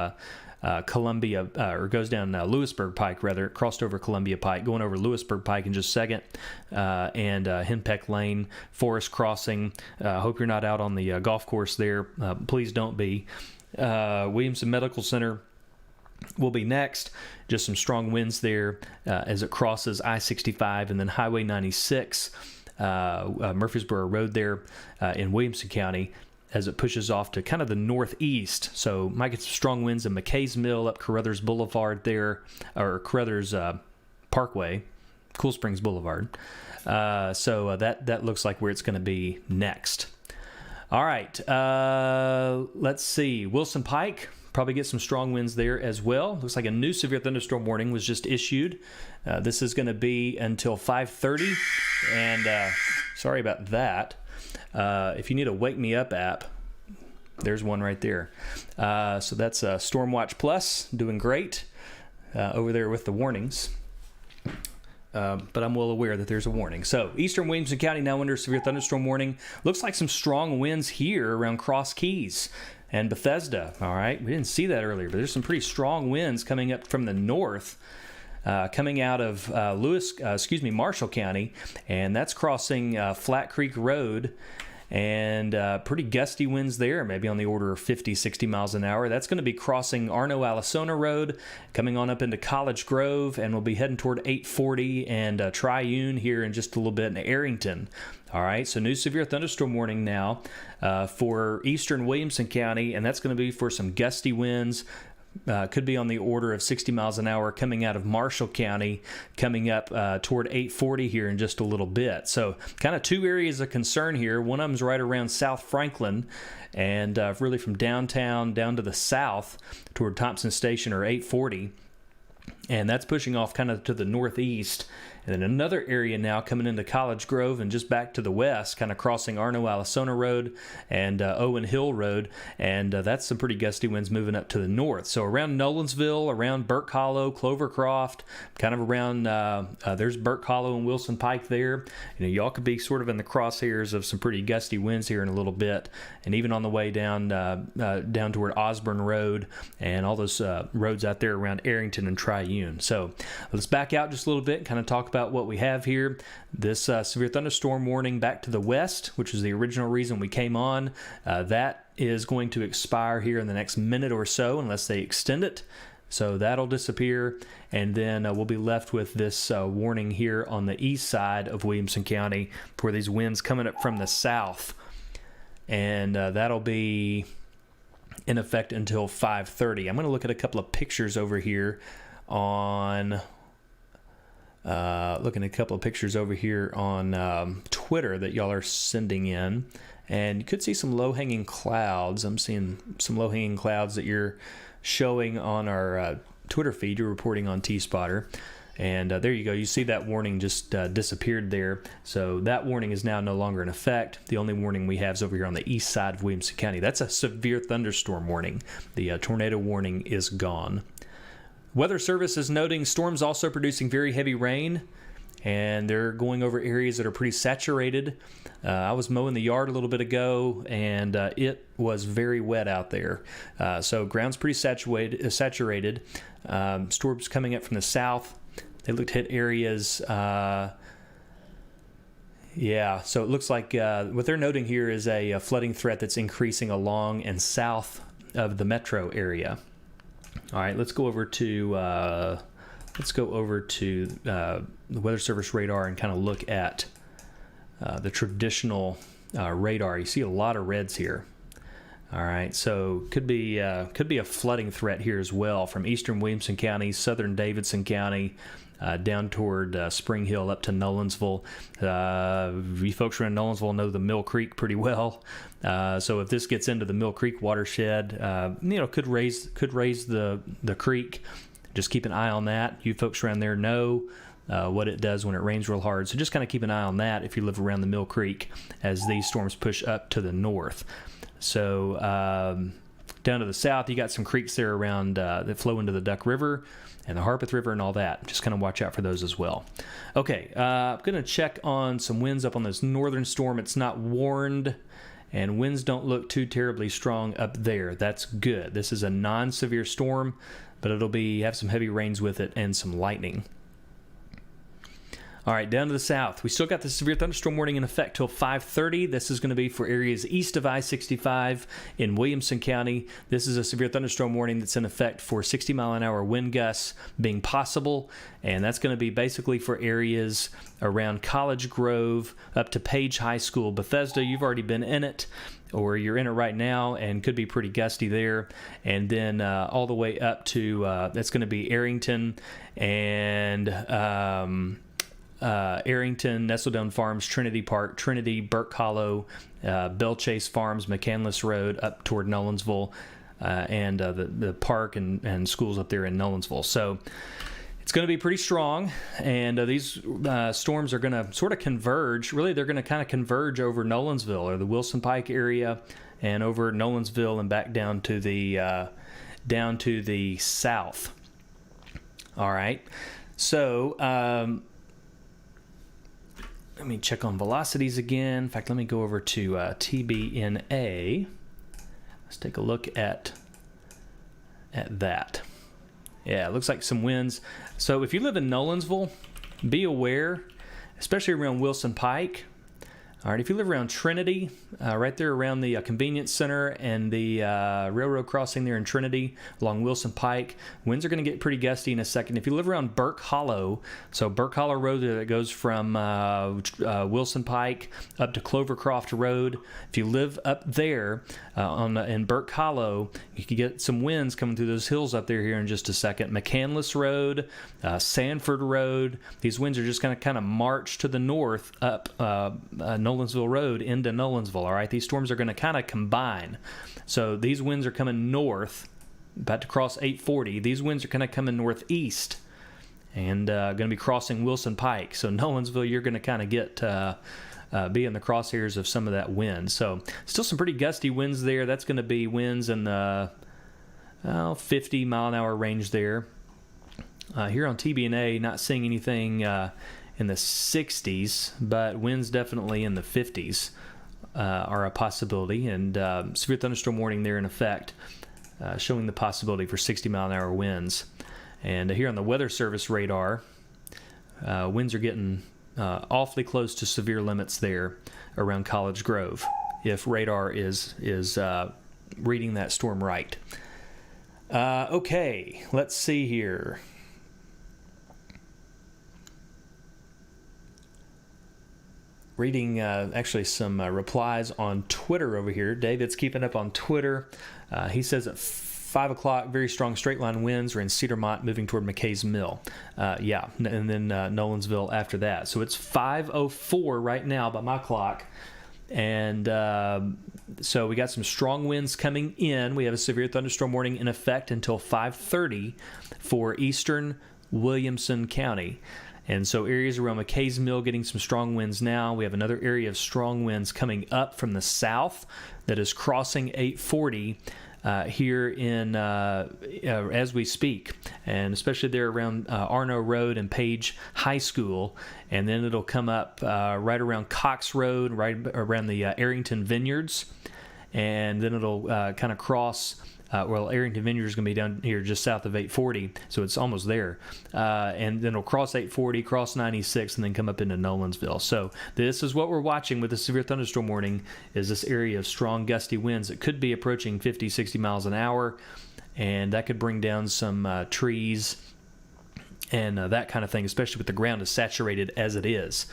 A: Columbia, or goes down Lewisburg Pike, rather. It crossed over Columbia Pike, going over Lewisburg Pike in just a second, and Henpeck Lane, Forest Crossing. Hope you're not out on the golf course there. Please don't be. Williamson Medical Center will be next. Just some strong winds there as it crosses I-65 and then Highway 96, Murfreesboro Road there in Williamson County. as it pushes off to kind of the northeast. So might get some strong winds in McKay's Mill up Carruthers Boulevard there, or Carruthers Parkway, Cool Springs Boulevard. So that looks like where it's going to be next. All right, let's see. Wilson Pike, probably get some strong winds there as well. Looks like a new severe thunderstorm warning was just issued. This is going to be until 5:30, and sorry about that. If you need a Wake Me Up app, there's one right there. So that's Stormwatch Plus, doing great over there with the warnings. But I'm well aware that there's a warning. So eastern Williamson County now under severe thunderstorm warning. Looks like some strong winds here around Cross Keys and Bethesda. All right, we didn't see that earlier, but there's some pretty strong winds coming up from the north, coming out of Marshall County, and that's crossing Flat Creek Road. And pretty gusty winds there, maybe on the order of 50, 60 miles an hour. That's going to be crossing Arno-Allisona Road, coming on up into College Grove, and we'll be heading toward 840 and Triune here in just a little bit in Arrington. All right, so new severe thunderstorm warning now for eastern Williamson County, and that's going to be for some gusty winds. Could be on the order of 60 miles an hour coming out of Marshall County, coming up toward 840 here in just a little bit. So kind of two areas of concern here. One of them is right around South Franklin, and really from downtown down to the south toward Thompson Station or 840. And that's pushing off kind of to the northeast. And then another area now coming into College Grove and just back to the west, kind of crossing Arno-Allisona Road and Owen Hill Road. And that's some pretty gusty winds moving up to the north. So around Nolensville, around Burke Hollow, Clovercroft, kind of around, there's Burke Hollow and Wilson Pike there. You know, y'all could be sort of in the crosshairs of some pretty gusty winds here in a little bit. And even on the way down toward Osborne Road and all those roads out there around Arrington and Triune. So let's back out just a little bit and kind of talk about what we have here. This severe thunderstorm warning back to the west, which is the original reason we came on, that is going to expire here in the next minute or so unless they extend it. So that'll disappear, and then we'll be left with this warning here on the east side of Williamson County for these winds coming up from the south, and that'll be in effect until 5:30. I'm going to look at a couple of pictures over here on Twitter that y'all are sending in, and you could see some low-hanging clouds. I'm seeing some low-hanging clouds that you're showing on our Twitter feed. You're reporting on T-Spotter, and there you go. You see that warning just disappeared there. So that warning is now no longer in effect. The only warning we have is over here on the east side of Williamson County. That's a severe thunderstorm warning. The tornado warning is gone. Weather Service is noting storms also producing very heavy rain, and they're going over areas that are pretty saturated. I was mowing the yard a little bit ago, and it was very wet out there. So ground's pretty saturated. Storms coming up from the south. They looked to hit areas. So it looks like what they're noting here is a flooding threat that's increasing along and south of the metro area. All right, let's go over to the Weather Service radar and kind of look at the traditional radar. You see a lot of reds here. All right, so could be a flooding threat here as well from eastern Williamson County, southern Davidson County, down toward Spring Hill up to Nolensville. You folks around Nolensville know the Mill Creek pretty well. So if this gets into the Mill Creek watershed, could raise the creek. Just keep an eye on that. You folks around there know what it does when it rains real hard. So just kind of keep an eye on that if you live around the Mill Creek as these storms push up to the north. So down to the south, you got some creeks there around that flow into the Duck River and the Harpeth River and all that. Just kind of watch out for those as well. Okay, I'm going to check on some winds up on this northern storm. It's not warned, and winds don't look too terribly strong up there. That's good. This is a non-severe storm, but it'll have some heavy rains with it and some lightning. All right, down to the south. We still got the severe thunderstorm warning in effect till 5:30. This is going to be for areas east of I-65 in Williamson County. This is a severe thunderstorm warning that's in effect for 60-mile-an-hour wind gusts being possible, and that's going to be basically for areas around College Grove up to Page High School. Bethesda, you've already been in it, or you're in it right now, and could be pretty gusty there. And then all the way up to, that's going to be Arrington and Arrington, Nestledown Farms, Trinity Park, Trinity, Burke Hollow, Bell Chase Farms, McCandless Road, up toward Nolensville, and the park and schools up there in Nolensville. So it's going to be pretty strong, and these storms are going to sort of converge. Really, they're going to kind of converge over Nolensville or the Wilson Pike area, and over Nolensville and back down to the south. All right, so let me check on velocities again. In fact, let me go over to TBNA. Let's take a look at that. Yeah, it looks like some winds. So if you live in Nolensville, be aware, especially around Wilson Pike. All right, if you live around Trinity, right there around the convenience center and the railroad crossing there in Trinity along Wilson Pike, winds are going to get pretty gusty in a second. If you live around Burke Hollow, so Burke Hollow Road that goes from Wilson Pike up to Clovercroft Road, if you live up there in Burke Hollow, you can get some winds coming through those hills up there here in just a second. McCandless Road, Sanford Road, these winds are just going to kind of march to the north up Nolensville Road into Nolensville. All right, these storms are going to kind of combine. So these winds are coming north, about to cross 840. These winds are kind of coming northeast and going to be crossing Wilson Pike. So Nolensville, you're going to kind of get be in the crosshairs of some of that wind. So still some pretty gusty winds there. That's going to be winds in the 50-mile-an-hour range there. Here on TBNA, not seeing anything in the 60s, but winds definitely in the 50s are a possibility, and severe thunderstorm warning there in effect, showing the possibility for 60-mile-an-hour winds. And here on the Weather Service radar, winds are getting awfully close to severe limits there around College Grove, if radar is reading that storm right. Okay, let's see here. Reading actually some replies on Twitter over here. David's keeping up on Twitter. He says at 5 o'clock, very strong straight line winds are in Cedarmont moving toward McKay's Mill. Yeah, and then Nolensville after that. So it's 5:04 right now by my clock. And so we got some strong winds coming in. We have a severe thunderstorm warning in effect until 5:30 for eastern Williamson County. And so areas around McKay's Mill getting some strong winds now. We have another area of strong winds coming up from the south that is crossing 840 here in as we speak, and especially there around Arno Road and Page High School. And then it'll come up right around Cox Road, right around the Arrington Vineyards. And then it'll kind of cross... Arrington Vineyards is going to be down here just south of 840, so it's almost there. And then it'll cross 840, cross 96, and then come up into Nolensville. So this is what we're watching with the severe thunderstorm warning, is this area of strong gusty winds. It could be approaching 50, 60 miles an hour, and that could bring down some trees and that kind of thing, especially with the ground as saturated as it is.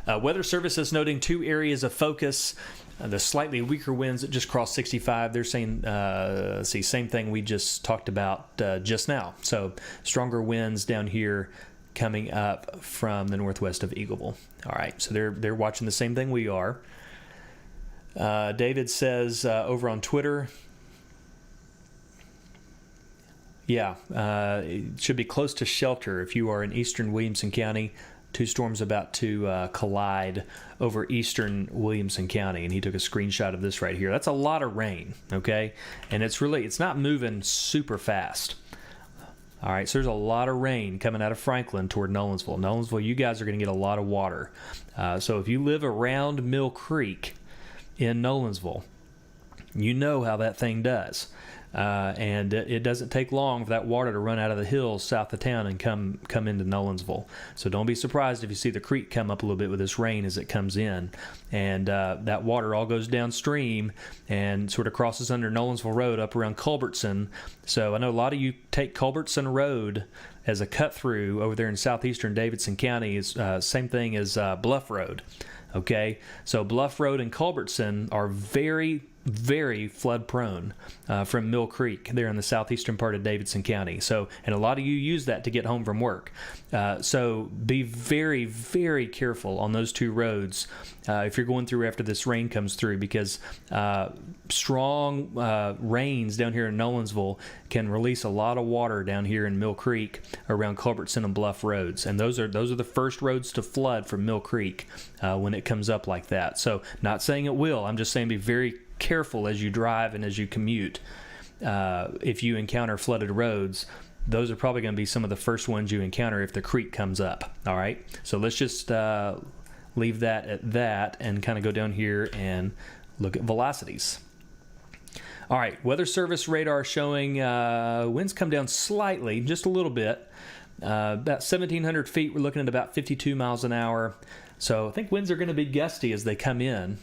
A: Weather Service is noting two areas of focus. The slightly weaker winds that just crossed 65, they're saying, same thing we just talked about just now. So stronger winds down here coming up from the northwest of Eagleville. All right, so they're watching the same thing we are. David says over on Twitter, yeah, it should be close to shelter if you are in eastern Williamson County. Two storms about to collide over eastern Williamson County, and he took a screenshot of this right here. That's a lot of rain, okay? And it's not moving super fast. All right, so there's a lot of rain coming out of Franklin toward Nolensville. Nolensville, you guys are going to get a lot of water. So if you live around Mill Creek in Nolensville, you know how that thing does. and it doesn't take long for that water to run out of the hills south of town and come into Nolensville. So don't be surprised if you see the creek come up a little bit with this rain as it comes in, and that water all goes downstream and sort of crosses under Nolensville Road up around Culbertson. So I know a lot of you take Culbertson Road as a cut through over there in southeastern Davidson County. Is same thing as Bluff Road. Okay, so Bluff Road and Culbertson are very, very flood prone from Mill Creek there in the southeastern part of Davidson County. So, and a lot of you use that to get home from work. So be very, very careful on those two roads if you're going through after this rain comes through, because strong rains down here in Nolensville can release a lot of water down here in Mill Creek around Culbertson and Bluff roads, and those are the first roads to flood from Mill Creek when it comes up like that. So, not saying it will. I'm just saying be very careful as you drive and as you commute. If you encounter flooded roads, those are probably going to be some of the first ones you encounter if the creek comes up. All right, so let's just leave that at that and kind of go down here and look at velocities. All right, Weather Service radar showing winds come down slightly, just a little bit. About 1,700 feet, we're looking at about 52 miles an hour. So I think winds are going to be gusty as they come in.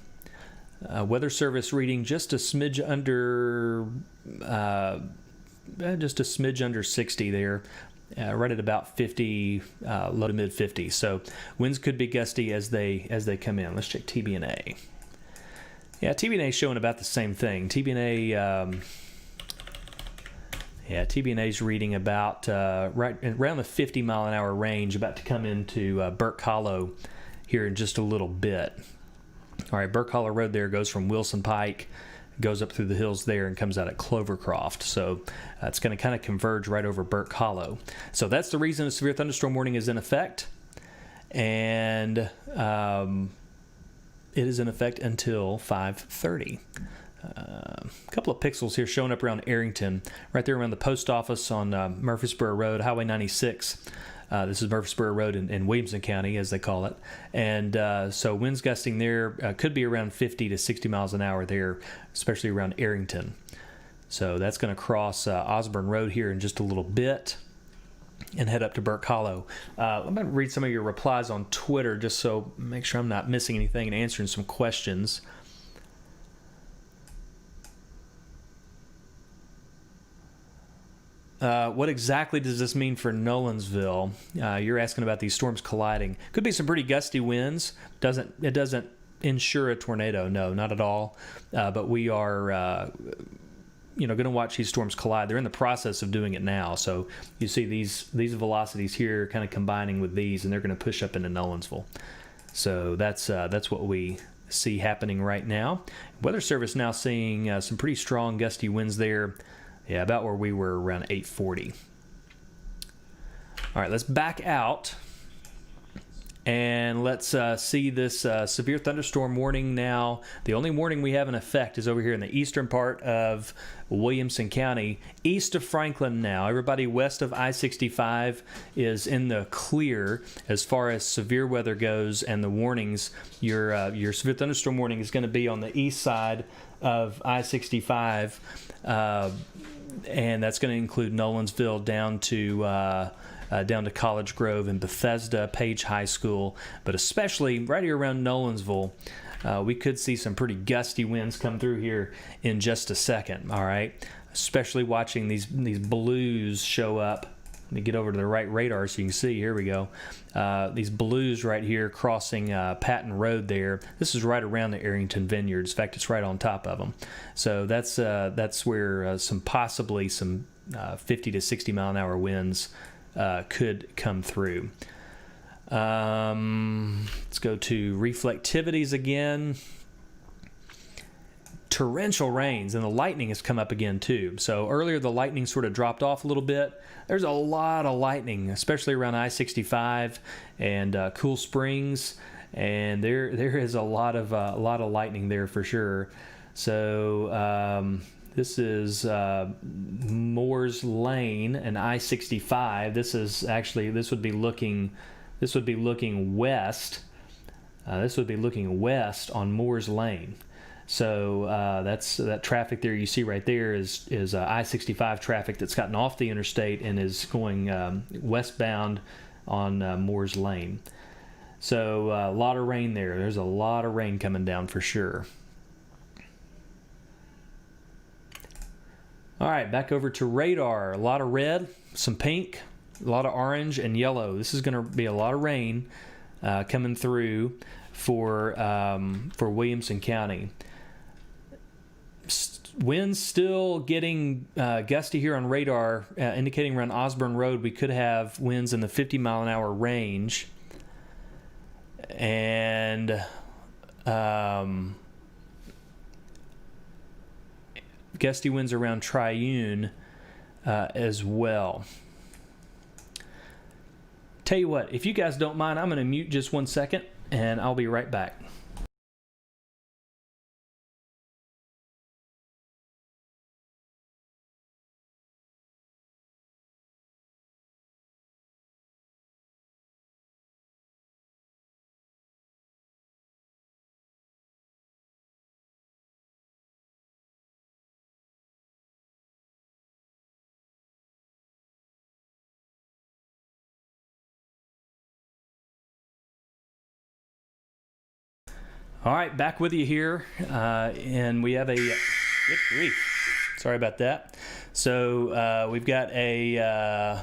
A: Weather Service reading just a smidge under 60 there, right at about 50, low to mid 50s. So winds could be gusty as they come in. Let's check TBNA. Yeah, TBNA is showing about the same thing. TBNA is reading about right around the 50 mile an hour range, about to come into Burke Hollow here in just a little bit. All right, Burke Hollow Road there goes from Wilson Pike, goes up through the hills there and comes out at Clovercroft. So it's going to kind of converge right over Burke Hollow. So that's the reason a severe thunderstorm warning is in effect. And it is in effect until 5:30. A couple of pixels here showing up around Arrington, right there around the post office on Murfreesboro Road, Highway 96. This is Murfreesboro Road in Williamson County, as they call it. And so winds gusting there could be around 50 to 60 miles an hour there, especially around Arrington. So that's going to cross Osborne Road here in just a little bit and head up to Burke Hollow. I'm going to read some of your replies on Twitter just so make sure I'm not missing anything and answering some questions. What exactly does this mean for Nolensville? You're asking about these storms colliding. Could be some pretty gusty winds. It doesn't ensure a tornado. No, not at all. But we are, going to watch these storms collide. They're in the process of doing it now. So you see these velocities here kind of combining with these, and they're going to push up into Nolensville. So that's what we see happening right now. Weather Service now seeing some pretty strong gusty winds there. Yeah, about where we were around 840. All right, let's back out and let's see this severe thunderstorm warning now. The only warning we have in effect is over here in the eastern part of Williamson County, east of Franklin now. Everybody west of I-65 is in the clear as far as severe weather goes, and the warnings, your severe thunderstorm warning is going to be on the east side of I-65. And that's going to include Nolensville down to College Grove and Bethesda, Page High School, but especially right here around Nolensville, we could see some pretty gusty winds come through here in just a second. All right, especially watching these blues show up. Let me get over to the right radar so you can see. Here we go. These blues right here crossing Patton Road there. This is right around the Arrington Vineyards. In fact, it's right on top of them. So that's where possibly some 50 to 60 mile an hour winds could come through. Let's go to reflectivities again. Torrential rains, and the lightning has come up again too. So earlier the lightning sort of dropped off a little bit. There's a lot of lightning, especially around I-65 and Cool Springs, and there is a lot of lightning there for sure. So this is Moore's Lane and I-65. This would be looking west. This would be looking west on Moore's Lane. So that's that traffic there you see right there is I-65 traffic that's gotten off the interstate and is going westbound on Moore's Lane. So a lot of rain there. There's a lot of rain coming down for sure. All right, back over to radar. A lot of red, some pink, a lot of orange and yellow. This is going to be a lot of rain coming through for Williamson County. Winds still getting gusty here on radar, indicating around Osborne Road we could have winds in the 50-mile-an-hour range. And gusty winds around Triune as well. Tell you what, if you guys don't mind, I'm going to mute just 1 second, and I'll be right back. All right, back with you here, and we have a good grief. Sorry about that. So we've got a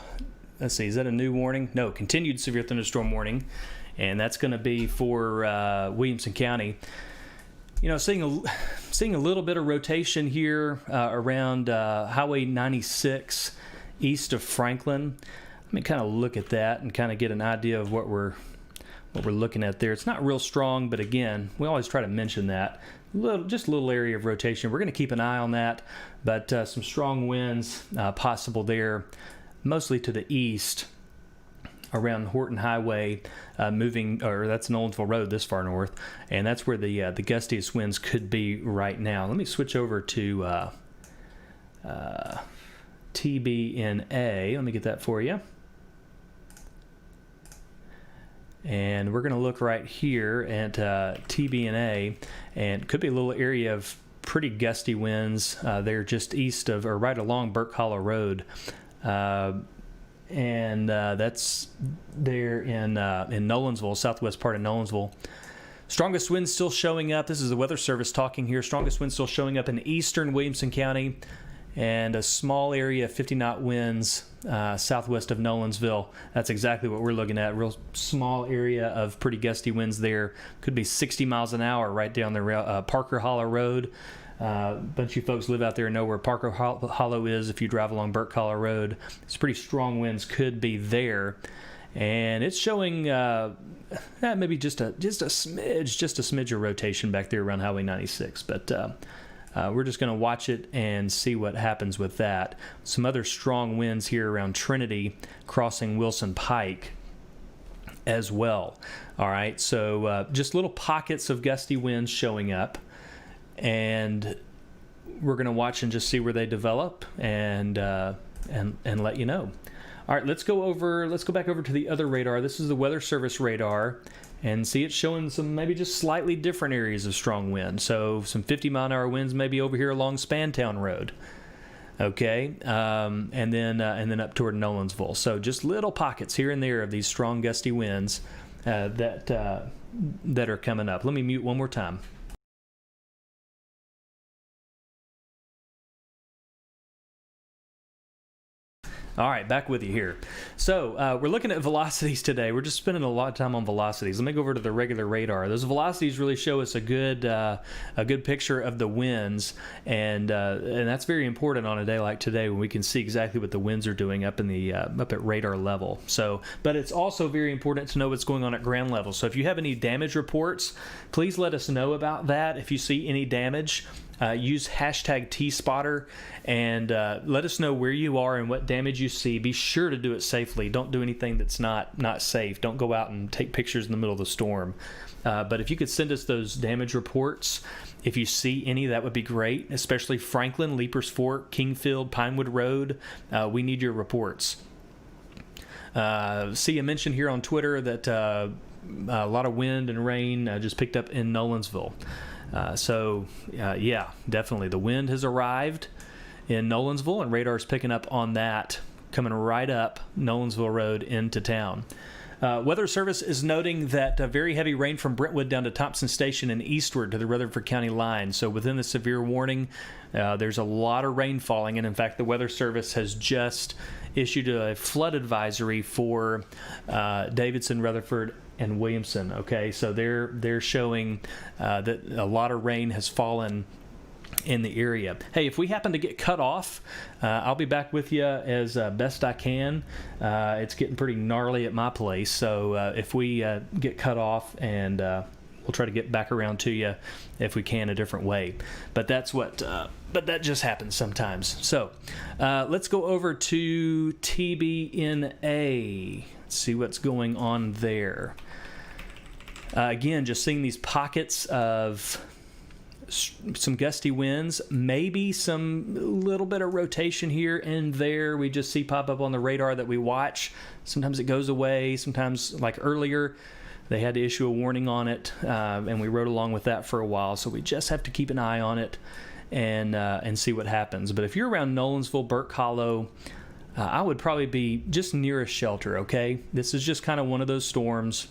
A: let's see, is that a new warning? No, continued severe thunderstorm warning, and that's going to be for Williamson County. You know, seeing a little bit of rotation here around Highway 96 east of Franklin. Let me kind of look at that and kind of get an idea of what we're looking at there. It's not real strong, but again, we always try to mention that. Just a little area of rotation. We're going to keep an eye on that, but some strong winds possible there, mostly to the east around Horton Highway, moving, or that's Nolensville Road this far north, and that's where the gustiest winds could be right now. Let me switch over to TBNA. Let me get that for you. And we're going to look right here at TBNA, and could be a little area of pretty gusty winds there just east of, or right along Burke Hollow Road. And that's there in Nolensville, southwest part of Nolensville. Strongest winds still showing up. This is the Weather Service talking here. Strongest winds still showing up in eastern Williamson County, and a small area of 50-knot winds southwest of Nolensville. That's exactly what we're looking at. Real small area of pretty gusty winds there. Could be 60 miles an hour right down the Parker Hollow Road. A bunch of you folks live out there and know where Parker Hollow is. If you drive along Burke Hollow Road, it's pretty strong winds could be there. And it's showing maybe just a smidge of rotation back there around Highway 96. But we're just going to watch it and see what happens with that. Some other strong winds here around Trinity, crossing Wilson Pike as well. All right, so just little pockets of gusty winds showing up, and we're going to watch and just see where they develop and let you know. All right, let's go back over to the other radar. This is the Weather Service radar, and see it's showing some maybe just slightly different areas of strong wind. So some 50-mile-an-hour winds maybe over here along Spantown Road. Okay, and then up toward Nolensville. So just little pockets here and there of these strong gusty winds that are coming up. Let me mute one more time. All right, back with you here. So we're looking at velocities today. We're just spending a lot of time on velocities. Let me go over to the regular radar. Those velocities really show us a good picture of the winds, and that's very important on a day like today when we can see exactly what the winds are doing up in the up at radar level. So, but it's also very important to know what's going on at ground level. So if you have any damage reports, please let us know about that. If you see any damage, use hashtag TSpotter and let us know where you are and what damage you see. Be sure to do it safely. Don't do anything that's not safe. Don't go out and take pictures in the middle of the storm. But if you could send us those damage reports, if you see any, that would be great, especially Franklin, Leapers Fork, Kingfield, Pinewood Road. We need your reports. See a mention here on Twitter that a lot of wind and rain just picked up in Nolensville. Yeah, definitely the wind has arrived in Nolensville, and radar's picking up on that, coming right up Nolensville Road into town. Weather Service is noting that very heavy rain from Brentwood down to Thompson Station and eastward to the Rutherford County line. So within the severe warning, there's a lot of rain falling. And in fact, the Weather Service has just issued a flood advisory for Davidson, Rutherford, and Williamson. Okay, so they're showing that a lot of rain has fallen in the area. Hey, if we happen to get cut off, I'll be back with you as best I can. It's getting pretty gnarly at my place, so if we get cut off, and we'll try to get back around to you if we can a different way. But that's what. But that just happens sometimes. So let's go over to TBNA. Let's see what's going on there. Again, just seeing these pockets of some gusty winds, maybe some little bit of rotation here and there. We just see pop up on the radar that we watch. Sometimes it goes away. Sometimes, like earlier, they had to issue a warning on it, and we rode along with that for a while. So we just have to keep an eye on it and see what happens. But if you're around Nolensville, Burke Hollow, I would probably be just near a shelter. Okay, this is just kind of one of those storms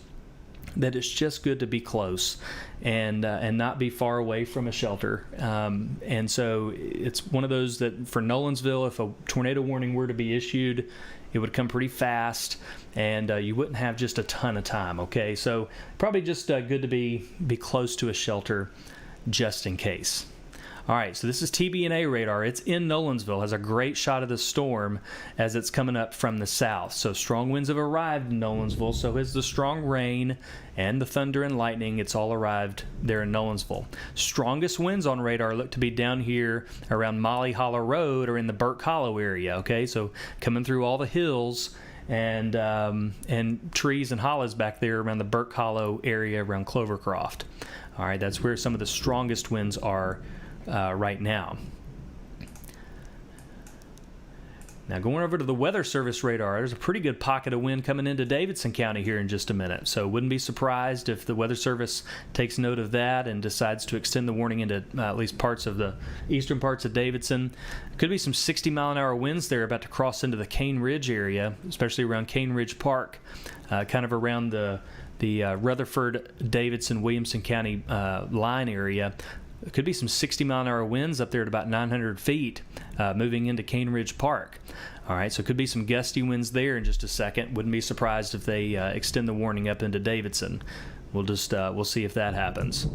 A: that it's just good to be close and not be far away from a shelter. And so it's one of those that for Nolensville, if a tornado warning were to be issued, it would come pretty fast, and you wouldn't have just a ton of time. Okay, so probably just good to be close to a shelter just in case. All right, so this is TBNA radar. It's in Nolensville. Has a great shot of the storm as it's coming up from the south. So strong winds have arrived in Nolensville. So has the strong rain and the thunder and lightning. It's all arrived there in Nolensville. Strongest winds on radar look to be down here around Molly Hollow Road or in the Burke Hollow area. Okay, so coming through all the hills and trees and hollows back there around the Burke Hollow area around Clovercroft. All right, that's where some of the strongest winds are right now. Now going over to the Weather Service radar, there's a pretty good pocket of wind coming into Davidson County here in just a minute. So wouldn't be surprised if the Weather Service takes note of that and decides to extend the warning into at least parts of the eastern parts of Davidson. Could be some 60-mile-an-hour winds there about to cross into the Cane Ridge area, especially around Cane Ridge Park, kind of around the Rutherford, Davidson, Williamson County line area. It could be some 60-mile-an-hour winds up there at about 900 feet moving into Cane Ridge Park. All right, so it could be some gusty winds there in just a second. Wouldn't be surprised if they extend the warning up into Davidson. We'll see if that happens.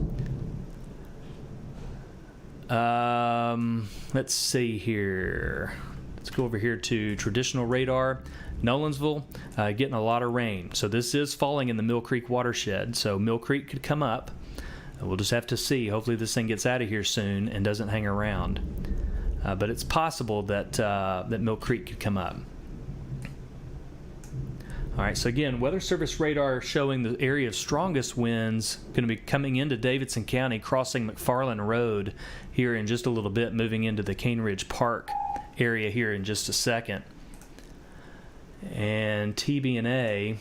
A: Let's see here. Let's go over here to traditional radar. Nolensville getting a lot of rain. So this is falling in the Mill Creek watershed. So Mill Creek could come up. We'll just have to see. Hopefully this thing gets out of here soon and doesn't hang around. But it's possible that Mill Creek could come up. All right, so again, Weather Service radar showing the area of strongest winds going to be coming into Davidson County, crossing McFarland Road here in just a little bit, moving into the Cane Ridge Park area here in just a second. And TBNA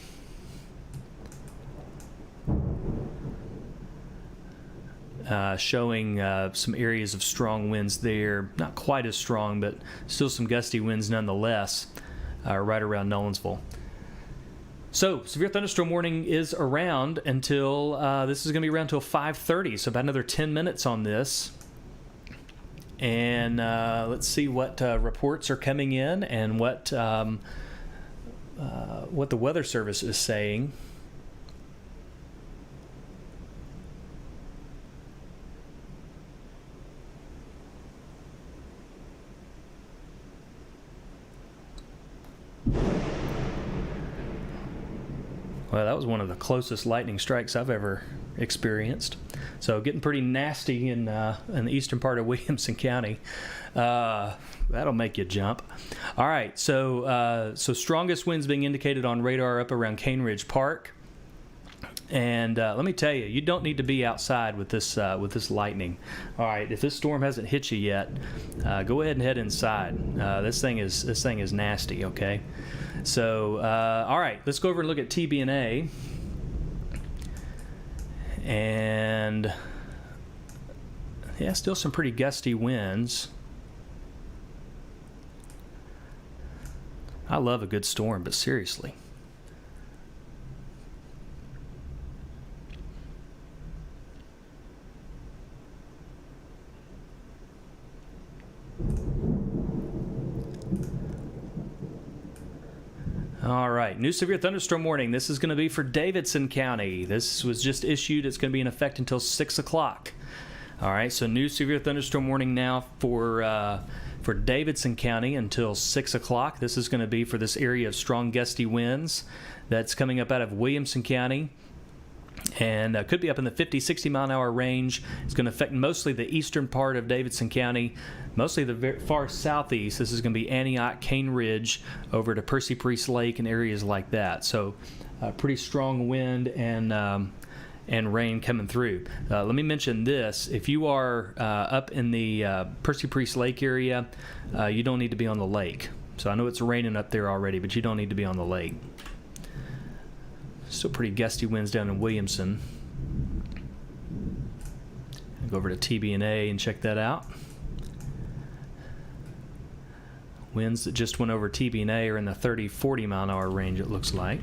A: showing some areas of strong winds there. Not quite as strong, but still some gusty winds nonetheless, right around Nolensville. So, severe thunderstorm warning is around until, this is going to be around until 5:30, so about another 10 minutes on this. And let's see what reports are coming in and what the Weather Service is saying. Well, that was one of the closest lightning strikes I've ever experienced. So getting pretty nasty in the eastern part of Williamson County. That'll make you jump. All right, so strongest winds being indicated on radar up around Cane Ridge Park. And let me tell you, you don't need to be outside with this lightning. All right, if this storm hasn't hit you yet, go ahead and head inside. This thing is nasty. Okay, so all right, let's go over and look at TBNA. And Yeah, still some pretty gusty winds. I love a good storm, but seriously. All right, new severe thunderstorm warning. This is going to be for Davidson County. This was just issued. It's going to be in effect until 6 o'clock. All right, so new severe thunderstorm warning now for Davidson County until 6 o'clock. This is going to be for this area of strong gusty winds that's coming up out of Williamson County. And could be up in the 50, 60 mile an hour range. It's going to affect mostly the eastern part of Davidson County, mostly the very far southeast. This is going to be Antioch, Cane Ridge, over to Percy Priest Lake and areas like that. So pretty strong wind and rain coming through. Let me mention this. If you are up in the Percy Priest Lake area, you don't need to be on the lake. So I know it's raining up there already, but you don't need to be on the lake. Still pretty gusty winds down in Williamson. I'll go over to TB&A and check that out. Winds that just went over TB&A are in the 30, 40 mile an hour range, it looks like.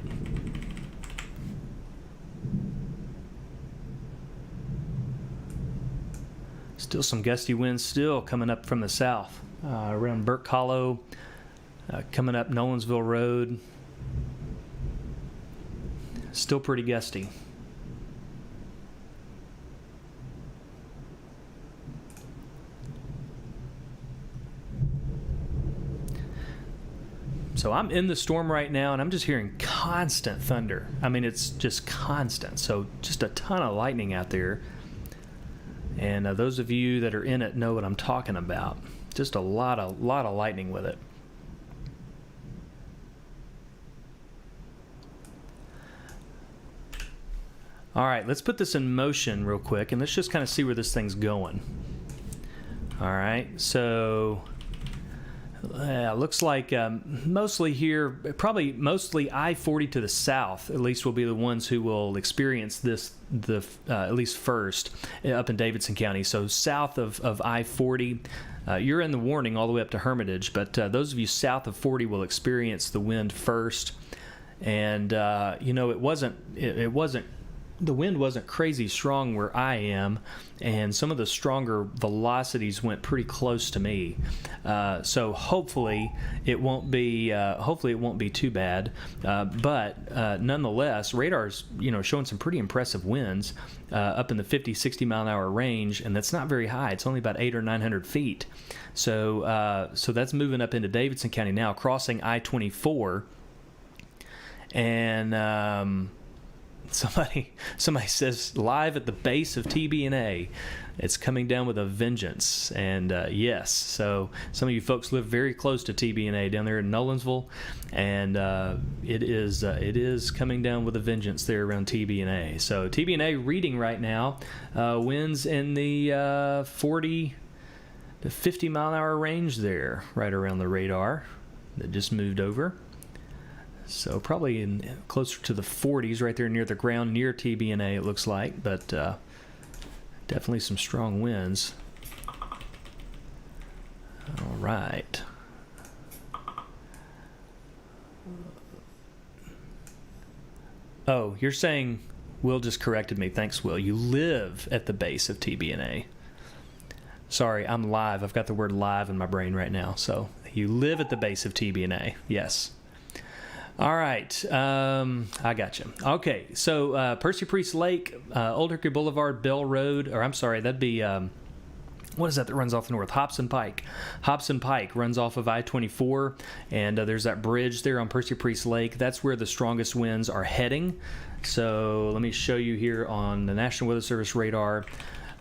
A: Still some gusty winds still coming up from the south. Around Burke Hollow, coming up Nolensville Road. Still pretty gusty. So I'm in the storm right now, and I'm just hearing constant thunder. I mean, it's just constant. So just a ton of lightning out there. And those of you that are in it know what I'm talking about. Just a lot of lightning with it. All right, let's put this in motion real quick, and let's just kind of see where this thing's going. All right, so looks like mostly here, probably mostly I-40 to the south, at least will be the ones who will experience this at least first up in Davidson County. So south of I-40, you're in the warning all the way up to Hermitage, but those of you south of 40 will experience the wind first. And you know, it wasn't the wind wasn't crazy strong where I am, and some of the stronger velocities went pretty close to me. So hopefully it won't be too bad. But nonetheless, radar's showing some pretty impressive winds up in the 50, 60 mile an hour range, and that's not very high. It's only about 800 or 900 feet. So that's moving up into Davidson County now, crossing I-24, and Somebody says live at the base of TB&A, it's coming down with a vengeance. And yes, so some of you folks live very close to TB&A down there in Nolensville, and it is coming down with a vengeance there around TB&A. So TB&A reading right now, winds in the 40 to 50 mile an hour range there, right around the radar that just moved over. So probably closer to the 40s right there near the ground, near TB&A it looks like, but definitely some strong winds. All right. Oh, you're saying, Will just corrected me. Thanks, Will. You live at the base of TB&A. Sorry, I'm live. I've got the word live in my brain right now. So you live at the base of TB&A. Yes. All right, I got you. Okay, so Percy Priest Lake, Old Hickory Boulevard, Bell Road, or I'm sorry, that'd be, what is that runs off the north? Hobson Pike. Hobson Pike runs off of I-24, and there's that bridge there on Percy Priest Lake. That's where the strongest winds are heading. So let me show you here on the National Weather Service radar.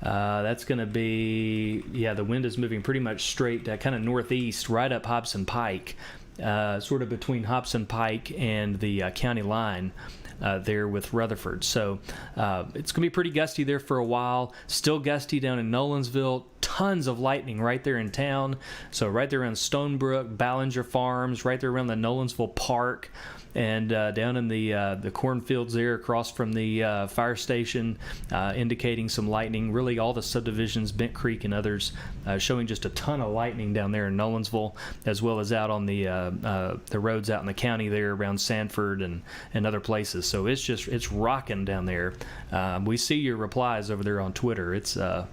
A: That's going to be, the wind is moving pretty much straight, kind of northeast, right up Hobson Pike. Sort of between Hobson Pike and the county line. there with Rutherford. So it's going to be pretty gusty there for a while. Still gusty down in Nolensville. Tons of lightning right there in town. So right there around Stonebrook, Ballinger Farms, right there around the Nolensville Park, and down in the cornfields there across from the fire station, indicating some lightning. Really all the subdivisions, Bent Creek and others, showing just a ton of lightning down there in Nolensville, as well as out on the roads out in the county there around Sanford and other places. So it's rocking down there. We see your replies over there on Twitter. It's a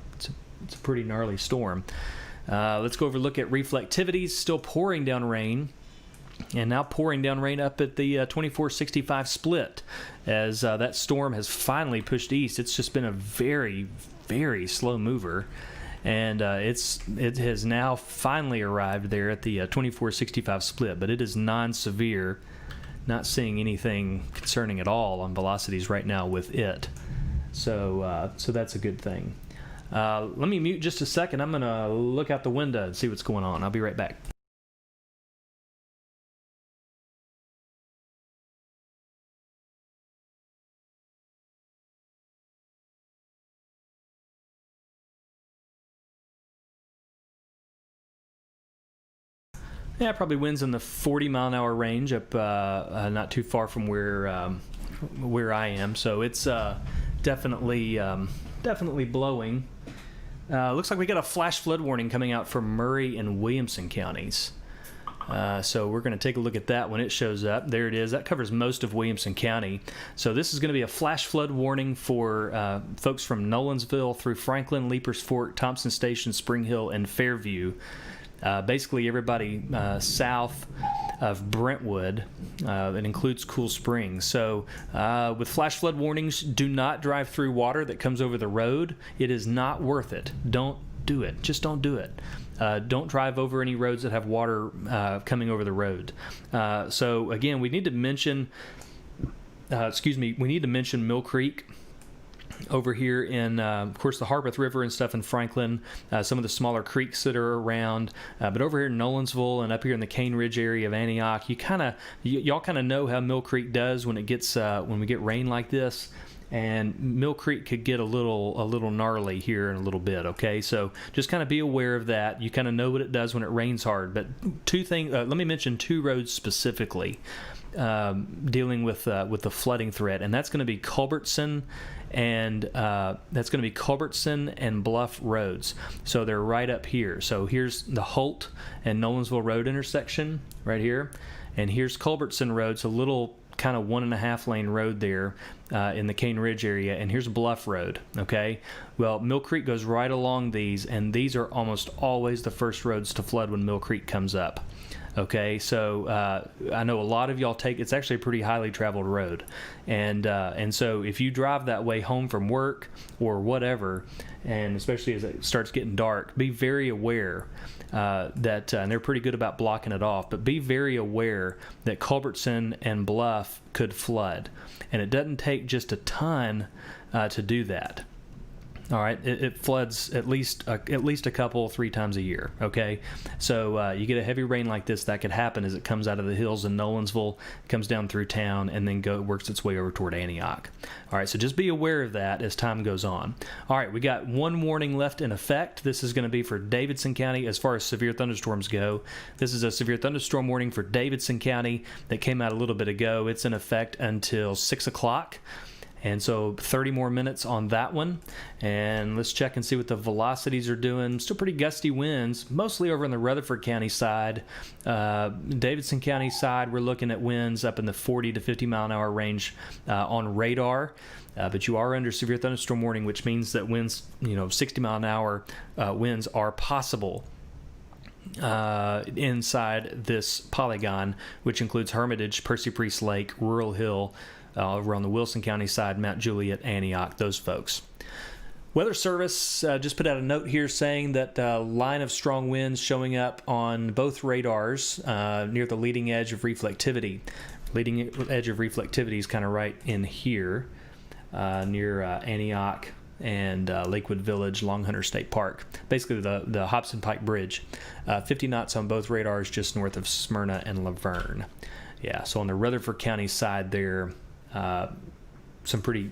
A: pretty gnarly storm. Let's go over look at reflectivities. Still pouring down rain, and now pouring down rain up at the 2465 split as that storm has finally pushed east. It's just been a very, very slow mover, and it has now finally arrived there at the 2465 split, but it is non-severe. Not seeing anything concerning at all on velocities right now with it. So that's a good thing. Let me mute just a second. I'm going to look out the window and see what's going on. I'll be right back. Yeah, probably winds in the 40-mile-an-hour range up not too far from where I am. So it's definitely blowing. Looks like we got a flash flood warning coming out for Murray and Williamson counties. So we're going to take a look at that when it shows up. There it is. That covers most of Williamson County. So this is going to be a flash flood warning for folks from Nolensville through Franklin, Leapers Fork, Thompson Station, Spring Hill, and Fairview. Basically everybody south of Brentwood. It includes Cool Springs. So with flash flood warnings, do not drive through water that comes over the road. It is not worth it. Don't do it. Just don't do it. Don't drive over any roads that have water coming over the road. So again, we need to mention Mill Creek over here in, of course, the Harpeth River and stuff in Franklin, some of the smaller creeks that are around, but over here in Nolensville and up here in the Cane Ridge area of Antioch, y'all kind of know how Mill Creek does when it gets when we get rain like this. And Mill Creek could get a little gnarly here in a little bit. Okay, so just kind of be aware of that. You kind of know what it does when it rains hard. But let me mention two roads specifically dealing with the flooding threat, and that's going to be Culbertson and Bluff roads. So they're right up here. So here's the Holt and Nolensville Road intersection right here, and here's Culbertson Road. It's a little kind of 1.5 lane road there in the Cane Ridge area, and here's Bluff Road. Okay, well, Mill Creek goes right along these, and these are almost always the first roads to flood when Mill Creek comes up. Okay, so I know a lot of y'all it's actually a pretty highly traveled road, and so if you drive that way home from work or whatever, and especially as it starts getting dark, be very aware that, and they're pretty good about blocking it off, but be very aware that Culbertson and Bluff could flood, and it doesn't take just a ton to do that. All right, it floods at least a couple, 3 times a year. Okay, so you get a heavy rain like this, that could happen as it comes out of the hills in Nolensville, comes down through town, and then works its way over toward Antioch. All right, so just be aware of that as time goes on. All right, we got one warning left in effect. This is going to be for Davidson County as far as severe thunderstorms go. This is a severe thunderstorm warning for Davidson County that came out a little bit ago. It's in effect until 6 o'clock. And so 30 more minutes on that one. And let's check and see what the velocities are doing. Still pretty gusty winds, mostly over on the Rutherford County side. Davidson County side, we're looking at winds up in the 40 to 50 mile an hour range on radar. But you are under severe thunderstorm warning, which means that winds, 60 mile an hour winds are possible inside this polygon, which includes Hermitage, Percy Priest Lake, Rural Hill, over on the Wilson County side, Mount Juliet, Antioch, those folks. Weather Service just put out a note here saying that line of strong winds showing up on both radars near the leading edge of reflectivity. Leading edge of reflectivity is kind of right in here near Antioch and Lakewood Village, Long Hunter State Park. Basically the Hobson Pike Bridge. 50 knots on both radars just north of Smyrna and Laverne. Yeah, so on the Rutherford County side there, some pretty,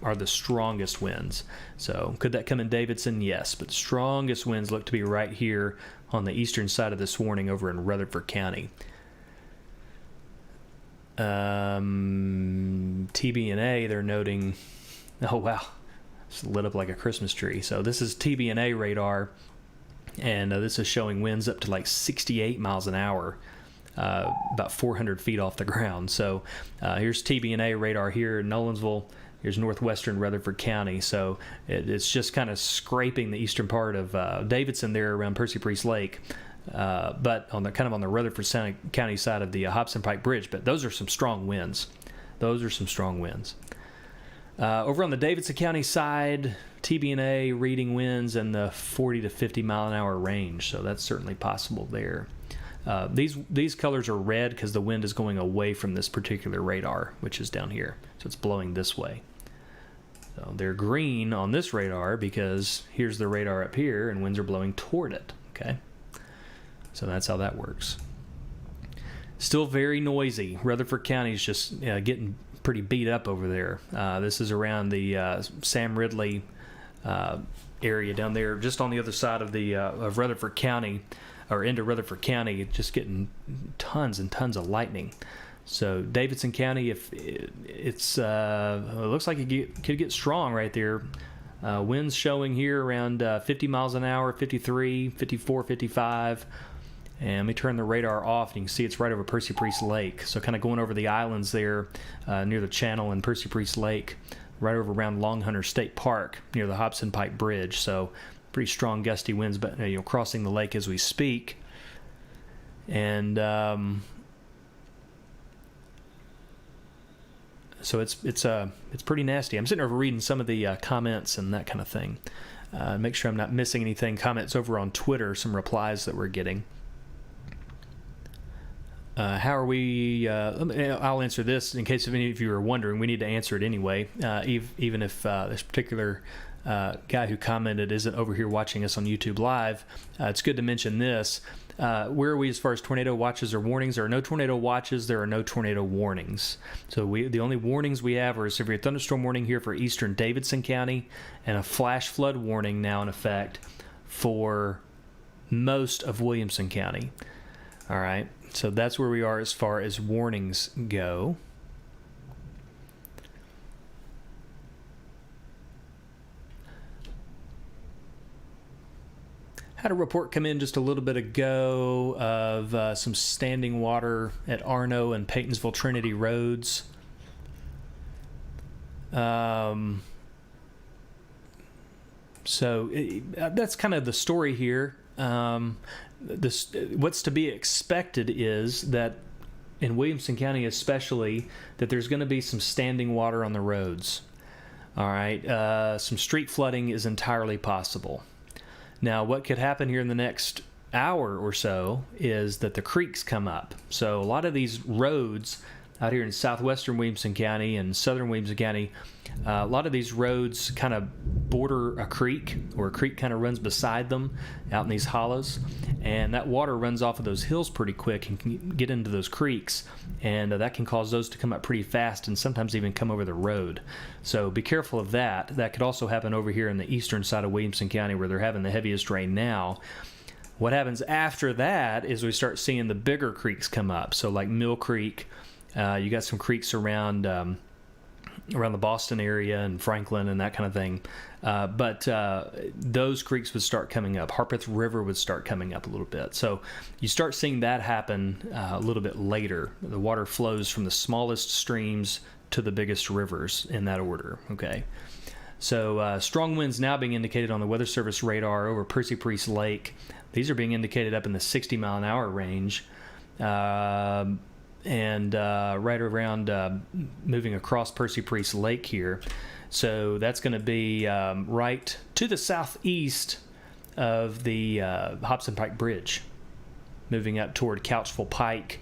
A: are the strongest winds. So could that come in Davidson? Yes, but the strongest winds look to be right here on the eastern side of this warning over in Rutherford County. TBNA, they're noting, oh wow, it's lit up like a Christmas tree. So this is TBNA radar, and this is showing winds up to like 68 miles an hour, about 400 feet off the ground. So here's TBNA radar here in Nolensville. Here's northwestern Rutherford County. So it's just kind of scraping the eastern part of Davidson there around Percy Priest Lake, but on the Rutherford County side of the Hobson Pike Bridge. But those are some strong winds. Over on the Davidson County side, TBNA reading winds in the 40 to 50 mile an hour range. So that's certainly possible there. These colors are red because the wind is going away from this particular radar, which is down here. So it's blowing this way. So they're green on this radar because here's the radar up here and winds are blowing toward it. Okay. So that's how that works. Still very noisy. Rutherford County is just getting pretty beat up over there. This is around the Sam Ridley area down there, just on the other side of Rutherford County, or into Rutherford County, just getting tons and tons of lightning. So Davidson County, if it looks like it could get strong right there. Winds showing here around 50 miles an hour, 53, 54, 55. And let me turn the radar off, and you can see it's right over Percy Priest Lake. So kind of going over the islands there near the channel in Percy Priest Lake, right over around Long Hunter State Park near the Hobson Pike Bridge. So pretty strong gusty winds, but crossing the lake as we speak. And so it's pretty nasty. I'm sitting over reading some of the comments and that kind of thing. Make sure I'm not missing anything. Comments over on Twitter, some replies that we're getting. How are we? I'll answer this in case if any of you are wondering. We need to answer it anyway, even if this particular guy who commented isn't over here watching us on YouTube Live. It's good to mention this. Where are we as far as tornado watches or warnings? There are no tornado watches. There are no tornado warnings. So the only warnings we have are a severe thunderstorm warning here for eastern Davidson County and a flash flood warning now in effect for most of Williamson County. All right. So that's where we are as far as warnings go. Had a report come in just a little bit ago of some standing water at Arno and Paytonsville Trinity Roads. So that's kind of the story here. What's to be expected is that in Williamson County especially, that there's going to be some standing water on the roads. All right, some street flooding is entirely possible. Now, what could happen here in the next hour or so is that the creeks come up. So a lot of these roads out here in southwestern Williamson County and southern Williamson County, a lot of these roads kind of border a creek, or a creek kind of runs beside them out in these hollows, and that water runs off of those hills pretty quick and can get into those creeks, and that can cause those to come up pretty fast and sometimes even come over the road. So be careful of that. That could also happen over here in the eastern side of Williamson County where they're having the heaviest rain now. What happens after that is we start seeing the bigger creeks come up. So like Mill Creek, you got some creeks around the Boston area and Franklin and that kind of thing. But those creeks would start coming up. Harpeth River would start coming up a little bit. So you start seeing that happen a little bit later. The water flows from the smallest streams to the biggest rivers in that order. Okay. So strong winds now being indicated on the Weather Service radar over Percy Priest Lake. These are being indicated up in the 60 mile an hour range. And right around moving across Percy Priest Lake here. So that's going to be right to the southeast of the Hobson Pike Bridge, moving up toward Couchville Pike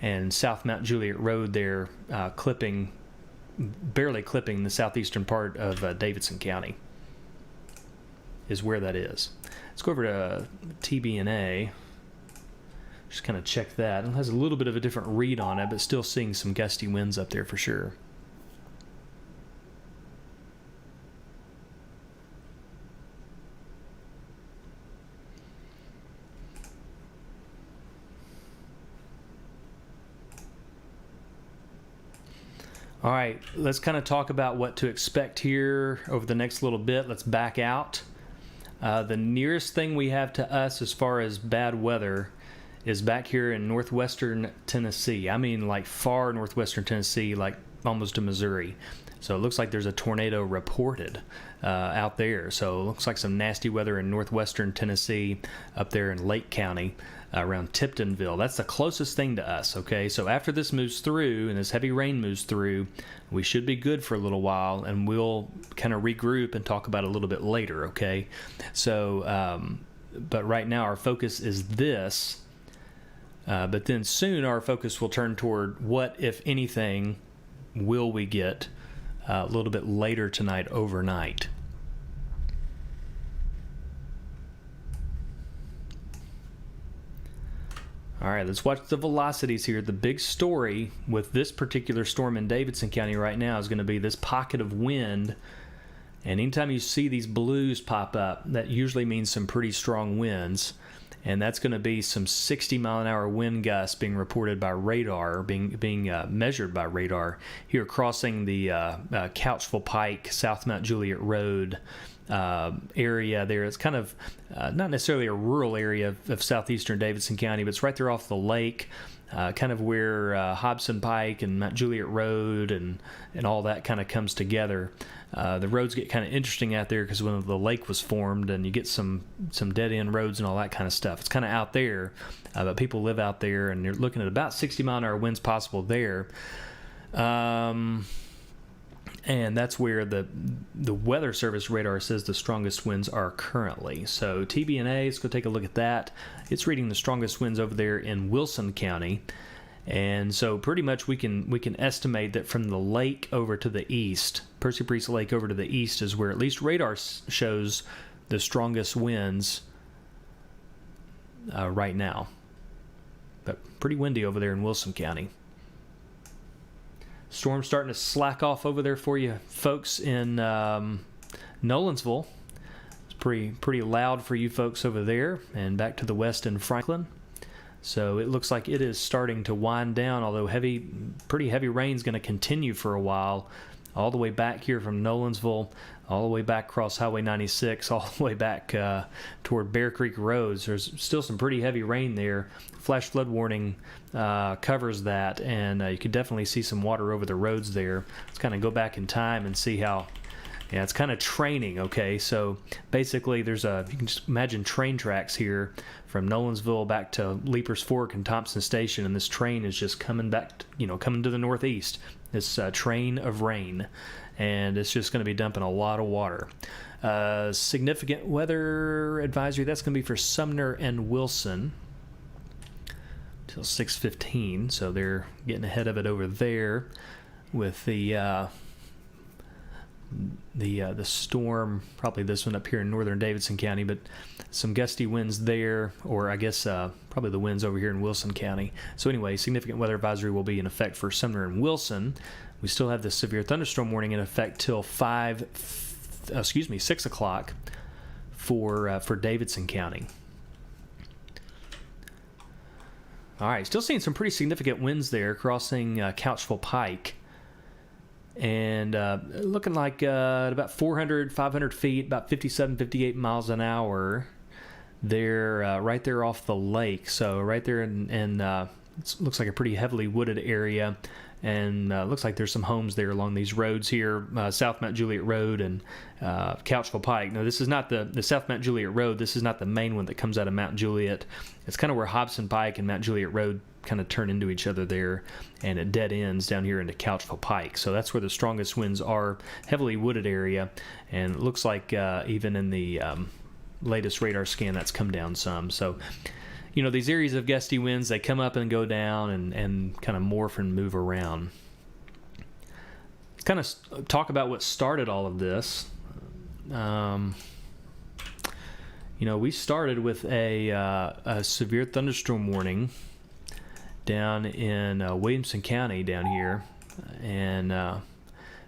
A: and South Mount Juliet Road there, barely clipping the southeastern part of Davidson County is where that is. Let's go over to TBNA. Just kind of check that. It has a little bit of a different read on it, but still seeing some gusty winds up there for sure. All right, let's kind of talk about what to expect here over the next little bit. Let's back out. The nearest thing we have to us as far as bad weather is back here in northwestern Tennessee. I mean, like far northwestern Tennessee, like almost to Missouri. So it looks like there's a tornado reported out there. So it looks like some nasty weather in northwestern Tennessee, up there in Lake County, around Tiptonville. That's the closest thing to us, okay? So after this moves through and this heavy rain moves through, we should be good for a little while, and we'll kind of regroup and talk about it a little bit later, okay? So, but right now our focus is this. But then soon our focus will turn toward what, if anything, will we get a little bit later tonight overnight. All right, let's watch the velocities here. The big story with this particular storm in Davidson County right now is going to be this pocket of wind. And anytime you see these blues pop up, that usually means some pretty strong winds. And that's going to be some 60-mile-an-hour wind gusts being reported by radar, being measured by radar here crossing the Couchville Pike, South Mount Juliet Road area there. It's kind of not necessarily a rural area of southeastern Davidson County, but it's right there off the lake, kind of where Hobson Pike and Mount Juliet Road and all that kind of comes together. The roads get kind of interesting out there because when the lake was formed, and you get some dead-end roads and all that kind of stuff. It's kind of out there, but people live out there, and you're looking at about 60-mile-an-hour winds possible there. And that's where the Weather Service radar says the strongest winds are currently. So TBNA, let's go take a look at that. It's reading the strongest winds over there in Wilson County. And so pretty much we can estimate that from the lake over to the east, Percy Priest Lake over to the east is where at least radar shows the strongest winds right now. But pretty windy over there in Wilson County. Storm's starting to slack off over there for you folks in Nolensville. It's pretty loud for you folks over there, and back to the west in Franklin. So it looks like it is starting to wind down, although pretty heavy rain is going to continue for a while, all the way back here from Nolensville, all the way back across Highway 96, all the way back toward Bear Creek Roads. There's still some pretty heavy rain there. Flash flood warning covers that, and you could definitely see some water over the roads there. Let's kind of go back in time and see how. Yeah, it's kind of training, okay? So basically you can just imagine train tracks here from Nolensville back to Leapers Fork and Thompson Station, and this train is just coming back, coming to the northeast, this train of rain, and it's just going to be dumping a lot of water. Significant weather advisory, that's going to be for Sumner and Wilson till 6:15, so they're getting ahead of it over there with the storm, probably this one up here in northern Davidson County, but some gusty winds there, or I guess probably the winds over here in Wilson County. So anyway, significant weather advisory will be in effect for Sumner and Wilson. We still have the severe thunderstorm warning in effect till 6 o'clock for Davidson County. All right, still seeing some pretty significant winds there crossing Couchville Pike. And looking like at about 400, 500 feet, about 57, 58 miles an hour. They're right there off the lake. So right there in it looks like a pretty heavily wooded area. And looks like there's some homes there along these roads here, South Mount Juliet Road and Couchville Pike. Now, this is not the South Mount Juliet Road. This is not the main one that comes out of Mount Juliet. It's kind of where Hobson Pike and Mount Juliet Road kind of turn into each other there, and it dead ends down here into Couchville Pike. So that's where the strongest winds are, heavily wooded area, and it looks like even in the latest radar scan that's come down some. So these areas of gusty winds, they come up and go down and kind of morph and move around. Let's kind of talk about what started all of this. We started with a severe thunderstorm warning down in Williamson County down here, and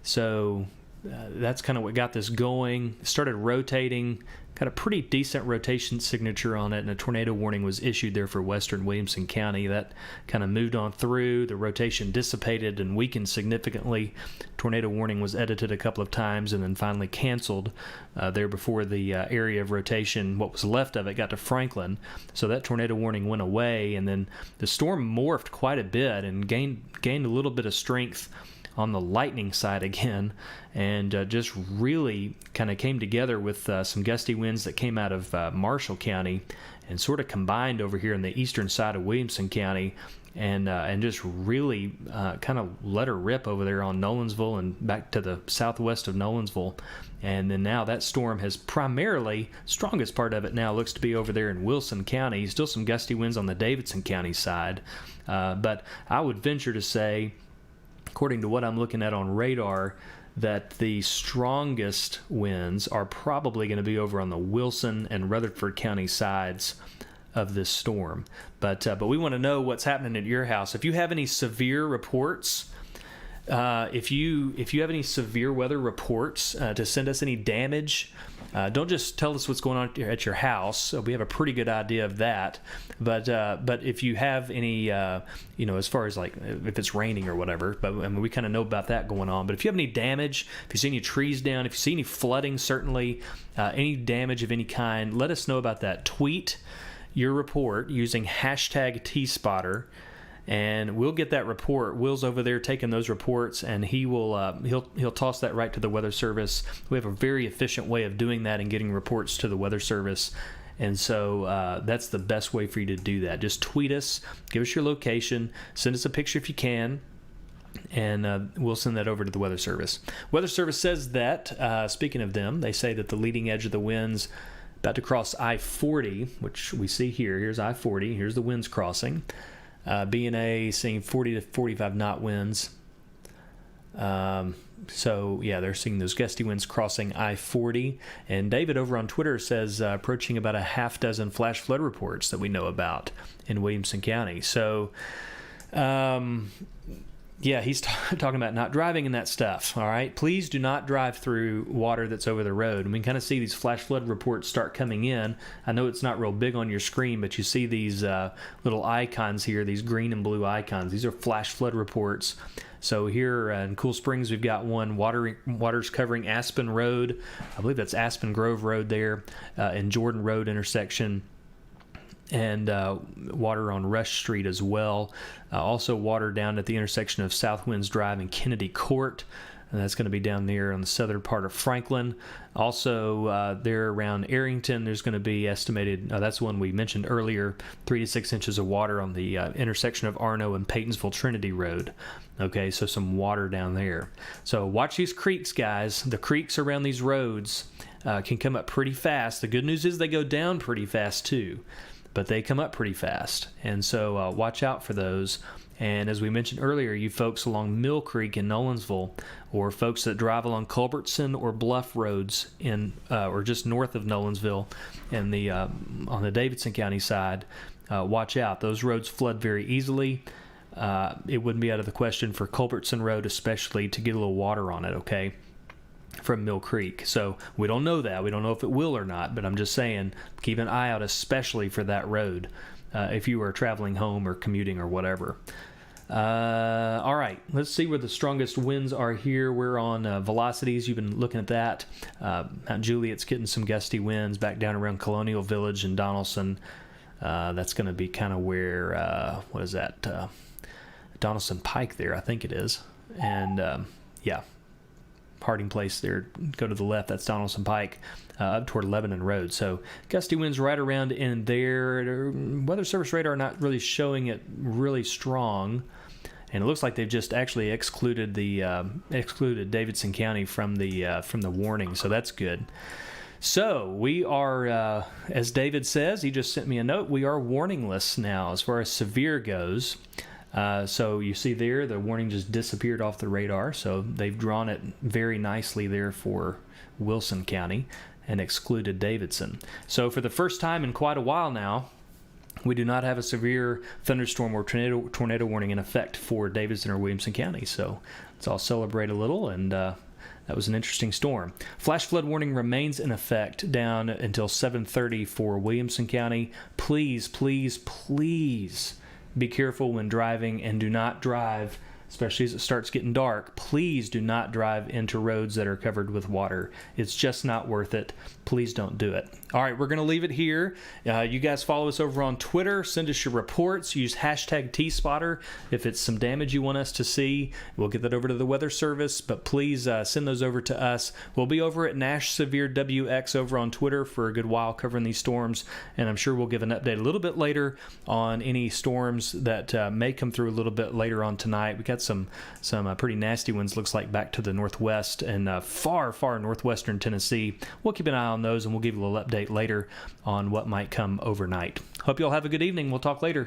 A: so that's kind of what got this going. It started rotating, got a pretty decent rotation signature on it, and a tornado warning was issued there for western Williamson County. That kind of moved on through. The rotation dissipated and weakened significantly. Tornado warning was edited a couple of times and then finally canceled there before the area of rotation, what was left of it, got to Franklin. So that tornado warning went away, and then the storm morphed quite a bit and gained a little bit of strength on the lightning side again, and just really kind of came together with some gusty winds that came out of Marshall County and sort of combined over here in the eastern side of Williamson County, and just really kind of let her rip over there on Nolensville and back to the southwest of Nolensville. And then now that storm has primarily, strongest part of it now looks to be over there in Wilson County. Still some gusty winds on the Davidson County side, but I would venture to say, according to what I'm looking at on radar, that the strongest winds are probably going to be over on the Wilson and Rutherford County sides of this storm. But we want to know what's happening at your house. If you have any severe reports, if you have any severe weather reports, to send us any damage, don't just tell us what's going on at your house. We have a pretty good idea of that. But if you have any, as far as like if it's raining or whatever, but I mean, we kind of know about that going on. But if you have any damage, if you see any trees down, if you see any flooding, certainly any damage of any kind, let us know about that. Tweet your report using hashtag TSpotter, and we'll get that report. Will's over there taking those reports, and he will he'll toss that right to the Weather Service. We have a very efficient way of doing that and getting reports to the Weather Service, and so that's the best way for you to do that. Just tweet us, give us your location, send us a picture if you can, and we'll send that over to the Weather Service. Weather Service says that, speaking of them, they say that the leading edge of the winds about to cross I-40, which we see here. Here's I-40. Here's the winds crossing. B&A seeing 40 to 45 knot winds. So, yeah, they're seeing those gusty winds crossing I-40. And David over on Twitter says approaching about a half dozen flash flood reports that we know about in Williamson County. So, yeah, he's talking about not driving in that stuff, all right? Please do not drive through water that's over the road. And we can kind of see these flash flood reports start coming in. I know it's not real big on your screen, but you see these little icons here, these green and blue icons. These are flash flood reports. So here in Cool Springs, we've got one, water's covering Aspen Road. I believe that's Aspen Grove Road there, and Jordan Road intersection. And water on Rush Street as well. Also water down at the intersection of Southwinds Drive and Kennedy Court. And that's going to be down there on the southern part of Franklin. Also, there around Arrington, there's going to be estimated, that's one we mentioned earlier, 3 to 6 inches of water on the intersection of Arno and Paytonsville Trinity Road. Okay, so some water down there. So watch these creeks, guys. The creeks around these roads can come up pretty fast. The good news is they go down pretty fast too, but they come up pretty fast. And so watch out for those. And as we mentioned earlier, you folks along Mill Creek in Nolensville, or folks that drive along Culbertson or Bluff roads in or just north of Nolensville and the on the Davidson County side, watch out. Those roads flood very easily. It wouldn't be out of the question for Culbertson Road especially to get a little water on it, okay, from Mill Creek. So we don't know that. We don't know if it will or not, but I'm just saying keep an eye out especially for that road if you are traveling home or commuting or whatever. All right, let's see where the strongest winds are here. We're on velocities. You've been looking at that. Mount Juliet's getting some gusty winds back down around Colonial Village and Donaldson. That's going to be kind of where, what is that? Donaldson Pike there, I think it is. And yeah, Harding Place there, go to the left, that's Donaldson Pike, up toward Lebanon Road. So gusty winds right around in there. Weather Service radar not really showing it really strong, and it looks like they've just actually excluded Davidson County from the warning, so that's good. So we are, as David says, he just sent me a note, we are warningless now as far as severe goes. So you see there, the warning just disappeared off the radar. So they've drawn it very nicely there for Wilson County. and excluded Davidson. So for the first time in quite a while now, we do not have a severe thunderstorm or tornado warning in effect for Davidson or Williamson County. So let's all celebrate a little, and that was an interesting storm. Flash flood warning remains in effect down until 7:30 for Williamson County. Please, please, please be careful when driving, and do not drive, especially as it starts getting dark. Please do not drive into roads that are covered with water. It's just not worth it. Please don't do it. All right, we're going to leave it here. You guys follow us over on Twitter. Send us your reports. Use hashtag TSpotter if it's some damage you want us to see. We'll get that over to the Weather Service, but please send those over to us. We'll be over at Nash Severe WX over on Twitter for a good while covering these storms, and I'm sure we'll give an update a little bit later on any storms that may come through a little bit later on tonight. We got some pretty nasty ones, looks like, back to the northwest and far northwestern Tennessee. We'll keep an eye on those, and we'll give you a little update later on what might come overnight. Hope you all have a good evening. We'll talk later.